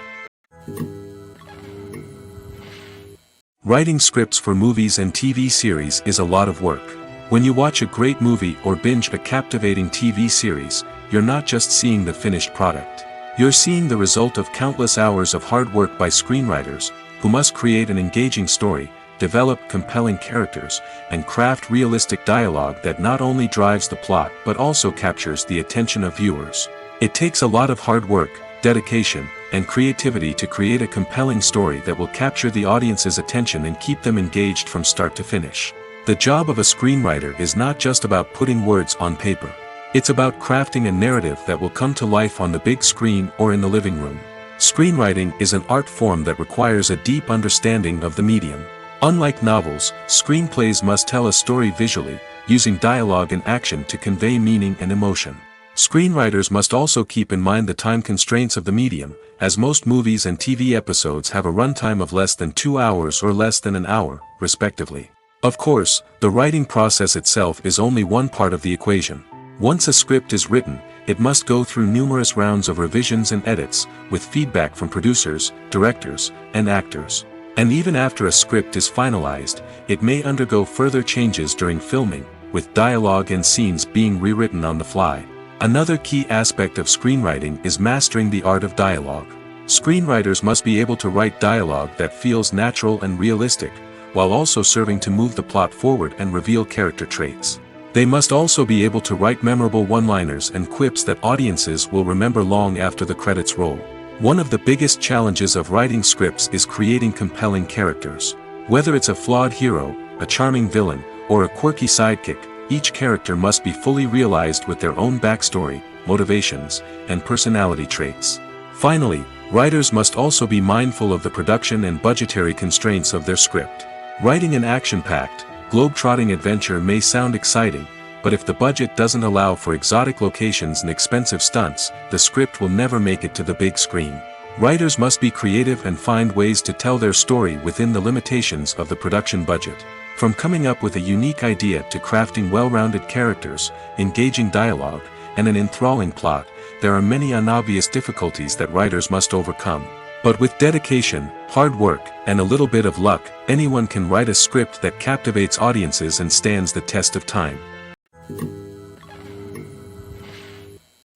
Writing scripts for movies and TV series is a lot of work. When you watch a great movie or binge a captivating TV series, you're not just seeing the finished product. You're seeing the result of countless hours of hard work by screenwriters, who must create an engaging story, develop compelling characters, and craft realistic dialogue that not only drives the plot but also captures the attention of viewers. It takes a lot of hard work, dedication, and creativity to create a compelling story that will capture the audience's attention and keep them engaged from start to finish. The job of a screenwriter is not just about putting words on paper. It's about crafting a narrative that will come to life on the big screen or in the living room. Screenwriting is an art form that requires a deep understanding of the medium. Unlike novels, screenplays must tell a story visually, using dialogue and action to convey meaning and emotion. Screenwriters must also keep in mind the time constraints of the medium, as most movies and TV episodes have a runtime of less than 2 hours or less than an hour, respectively. Of course, the writing process itself is only one part of the equation. Once a script is written, it must go through numerous rounds of revisions and edits, with feedback from producers, directors, and actors. And even after a script is finalized, it may undergo further changes during filming, with dialogue and scenes being rewritten on the fly. Another key aspect of screenwriting is mastering the art of dialogue. Screenwriters must be able to write dialogue that feels natural and realistic, while also serving to move the plot forward and reveal character traits. They must also be able to write memorable one-liners and quips that audiences will remember long after the credits roll. One of the biggest challenges of writing scripts is creating compelling characters. Whether it's a flawed hero, a charming villain, or a quirky sidekick, each character must be fully realized with their own backstory, motivations, and personality traits. Finally, writers must also be mindful of the production and budgetary constraints of their script. Writing an action-packed, globe-trotting adventure may sound exciting, but if the budget doesn't allow for exotic locations and expensive stunts, the script will never make it to the big screen. Writers must be creative and find ways to tell their story within the limitations of the production budget. From coming up with a unique idea to crafting well-rounded characters, engaging dialogue, and an enthralling plot, there are many unobvious difficulties that writers must overcome. But with dedication, hard work, and a little bit of luck, anyone can write a script that captivates audiences and stands the test of time.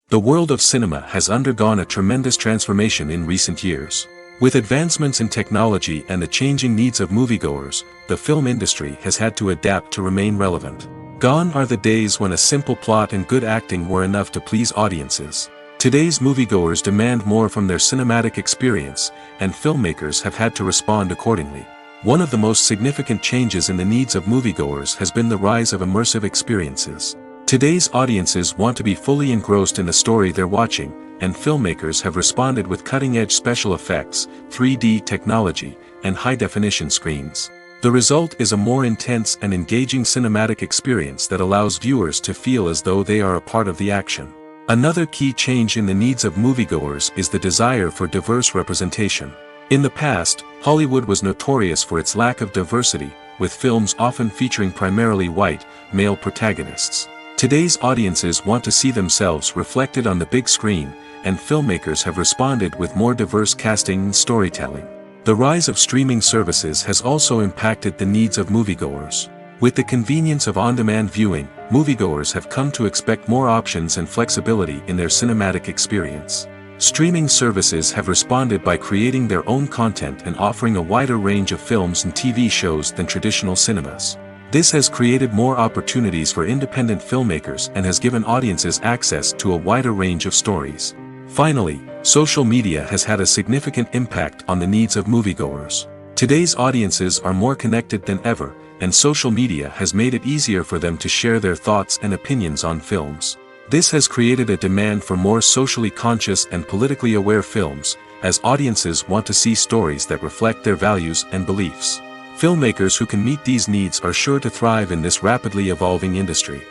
The world of cinema has undergone a tremendous transformation in recent years. With advancements in technology and the changing needs of moviegoers, the film industry has had to adapt to remain relevant. Gone are the days when a simple plot and good acting were enough to please audiences. Today's moviegoers demand more from their cinematic experience, and filmmakers have had to respond accordingly. One of the most significant changes in the needs of moviegoers has been the rise of immersive experiences. Today's audiences want to be fully engrossed in the story they're watching, and filmmakers have responded with cutting-edge special effects, 3D technology, and high-definition screens. The result is a more intense and engaging cinematic experience that allows viewers to feel as though they are a part of the action. Another key change in the needs of moviegoers is the desire for diverse representation. In the past, Hollywood was notorious for its lack of diversity, with films often featuring primarily white, male protagonists. Today's audiences want to see themselves reflected on the big screen, and filmmakers have responded with more diverse casting and storytelling. The rise of streaming services has also impacted the needs of moviegoers. With the convenience of on-demand viewing, moviegoers have come to expect more options and flexibility in their cinematic experience. Streaming services have responded by creating their own content and offering a wider range of films and TV shows than traditional cinemas. This has created more opportunities for independent filmmakers and has given audiences access to a wider range of stories. Finally, social media has had a significant impact on the needs of moviegoers. Today's audiences are more connected than ever, and social media has made it easier for them to share their thoughts and opinions on films. This has created a demand for more socially conscious and politically aware films, as audiences want to see stories that reflect their values and beliefs. Filmmakers who can meet these needs are sure to thrive in this rapidly evolving industry.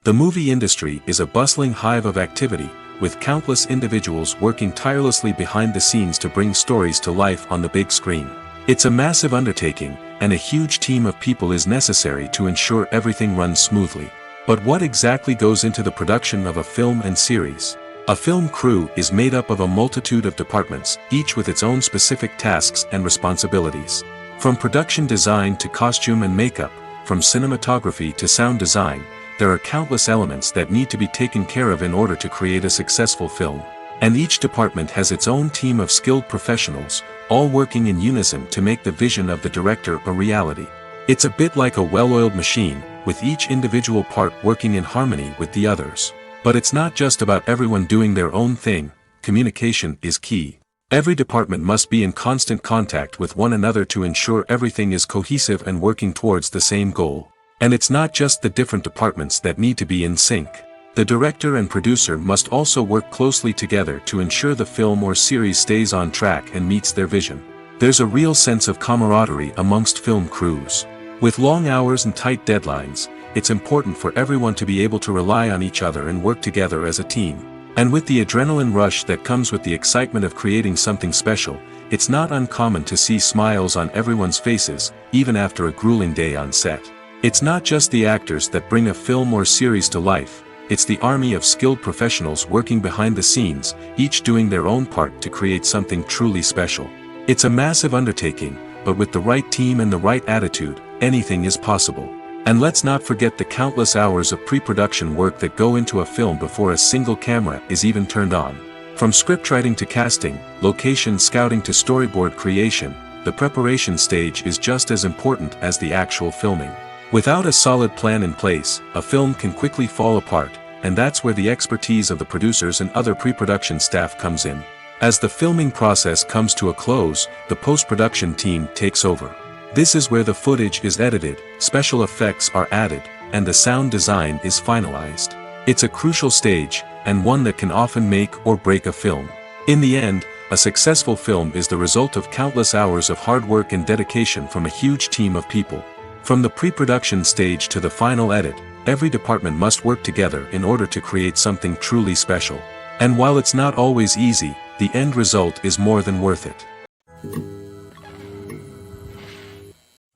The movie industry is a bustling hive of activity, with countless individuals working tirelessly behind the scenes to bring stories to life on the big screen. It's a massive undertaking, and a huge team of people is necessary to ensure everything runs smoothly. But what exactly goes into the production of a film and series? A film crew is made up of a multitude of departments, each with its own specific tasks and responsibilities. From production design to costume and makeup, from cinematography to sound design, there are countless elements that need to be taken care of in order to create a successful film. And each department has its own team of skilled professionals, all working in unison to make the vision of the director a reality. It's a bit like a well-oiled machine, with each individual part working in harmony with the others. But it's not just about everyone doing their own thing. Communication is key. Every department must be in constant contact with one another to ensure everything is cohesive and working towards the same goal. And it's not just the different departments that need to be in sync. The director and producer must also work closely together to ensure the film or series stays on track and meets their vision. There's a real sense of camaraderie amongst film crews. With long hours and tight deadlines, it's important for everyone to be able to rely on each other and work together as a team. And with the adrenaline rush that comes with the excitement of creating something special, it's not uncommon to see smiles on everyone's faces, even after a grueling day on set. It's not just the actors that bring a film or series to life, it's the army of skilled professionals working behind the scenes, each doing their own part to create something truly special. It's a massive undertaking, but with the right team and the right attitude, anything is possible. And let's not forget the countless hours of pre-production work that go into a film before a single camera is even turned on. From scriptwriting to casting, location scouting to storyboard creation, the preparation stage is just as important as the actual filming. Without a solid plan in place, a film can quickly fall apart, and that's where the expertise of the producers and other pre-production staff comes in. As the filming process comes to a close, the post-production team takes over. This is where the footage is edited, special effects are added, and the sound design is finalized. It's a crucial stage, and one that can often make or break a film. In the end, a successful film is the result of countless hours of hard work and dedication from a huge team of people. From the pre-production stage to the final edit, every department must work together in order to create something truly special. And while it's not always easy, the end result is more than worth it.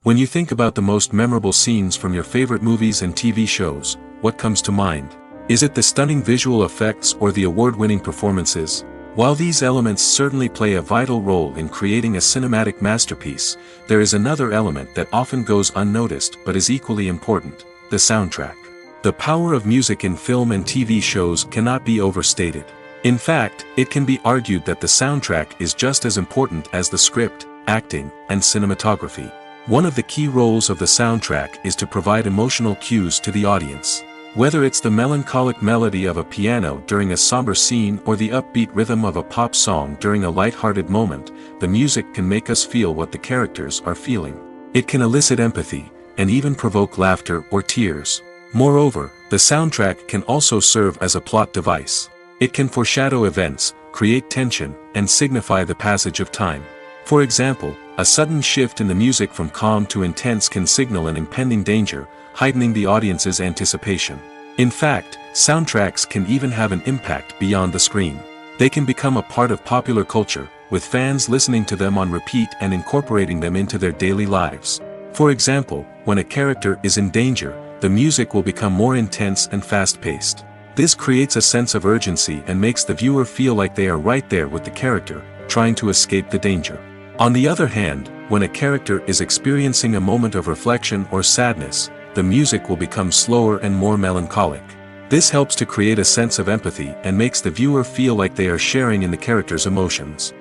When you think about the most memorable scenes from your favorite movies and TV shows, what comes to mind? Is it the stunning visual effects or the award-winning performances? While these elements certainly play a vital role in creating a cinematic masterpiece, there is another element that often goes unnoticed but is equally important: the soundtrack. The power of music in film and TV shows cannot be overstated. In fact, it can be argued that the soundtrack is just as important as the script, acting, and cinematography. One of the key roles of the soundtrack is to provide emotional cues to the audience. Whether it's the melancholic melody of a piano during a somber scene or the upbeat rhythm of a pop song during a light-hearted moment, the music can make us feel what the characters are feeling. It can elicit empathy, and even provoke laughter or tears. Moreover, the soundtrack can also serve as a plot device. It can foreshadow events, create tension, and signify the passage of time. For example, A sudden shift in the music from calm to intense can signal an impending danger, heightening the audience's anticipation. In fact, soundtracks can even have an impact beyond the screen. They can become a part of popular culture, with fans listening to them on repeat and incorporating them into their daily lives. For example, when a character is in danger, the music will become more intense and fast-paced. This creates a sense of urgency and makes the viewer feel like they are right there with the character, trying to escape the danger. On the other hand, when a character is experiencing a moment of reflection or sadness, the music will become slower and more melancholic. This helps to create a sense of empathy and makes the viewer feel like they are sharing in the character's emotions.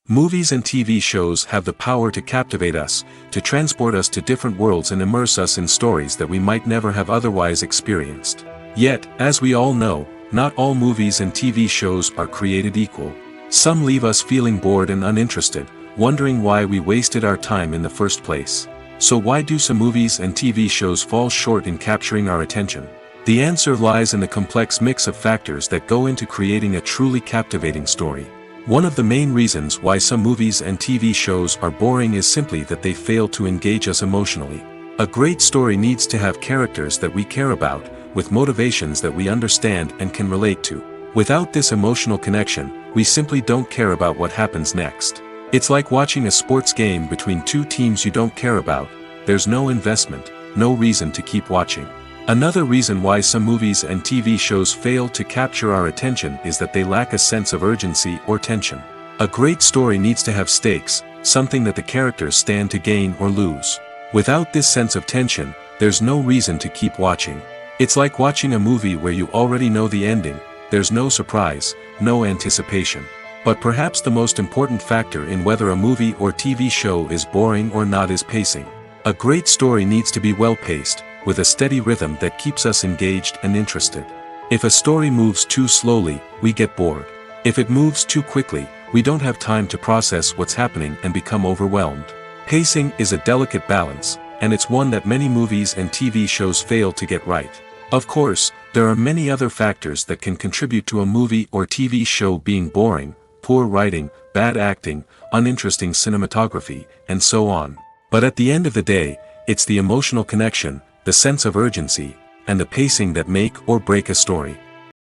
Movies and TV shows have the power to captivate us, to transport us to different worlds and immerse us in stories that we might never have otherwise experienced. Yet, as we all know, not all movies and TV shows are created equal. Some leave us feeling bored and uninterested, wondering why we wasted our time in the first place. So why do some movies and TV shows fall short in capturing our attention? The answer lies in the complex mix of factors that go into creating a truly captivating story. One of the main reasons why some movies and TV shows are boring is simply that they fail to engage us emotionally. A great story needs to have characters that we care about, with motivations that we understand and can relate to. Without this emotional connection, we simply don't care about what happens next. It's like watching a sports game between two teams you don't care about. There's no investment, no reason to keep watching. Another reason why some movies and TV shows fail to capture our attention is that they lack a sense of urgency or tension. A great story needs to have stakes, something that the characters stand to gain or lose. Without this sense of tension, there's no reason to keep watching. It's like watching a movie where you already know the ending. There's no surprise, no anticipation. But perhaps the most important factor in whether a movie or TV show is boring or not is pacing. A great story needs to be well-paced, with a steady rhythm that keeps us engaged and interested. If a story moves too slowly, we get bored. If it moves too quickly, we don't have time to process what's happening and become overwhelmed. Pacing is a delicate balance, and it's one that many movies and TV shows fail to get right. Of course, there are many other factors that can contribute to a movie or TV show being boring: poor writing, bad acting, uninteresting cinematography, and so on. But at the end of the day, it's the emotional connection, the sense of urgency, and the pacing that make or break a story.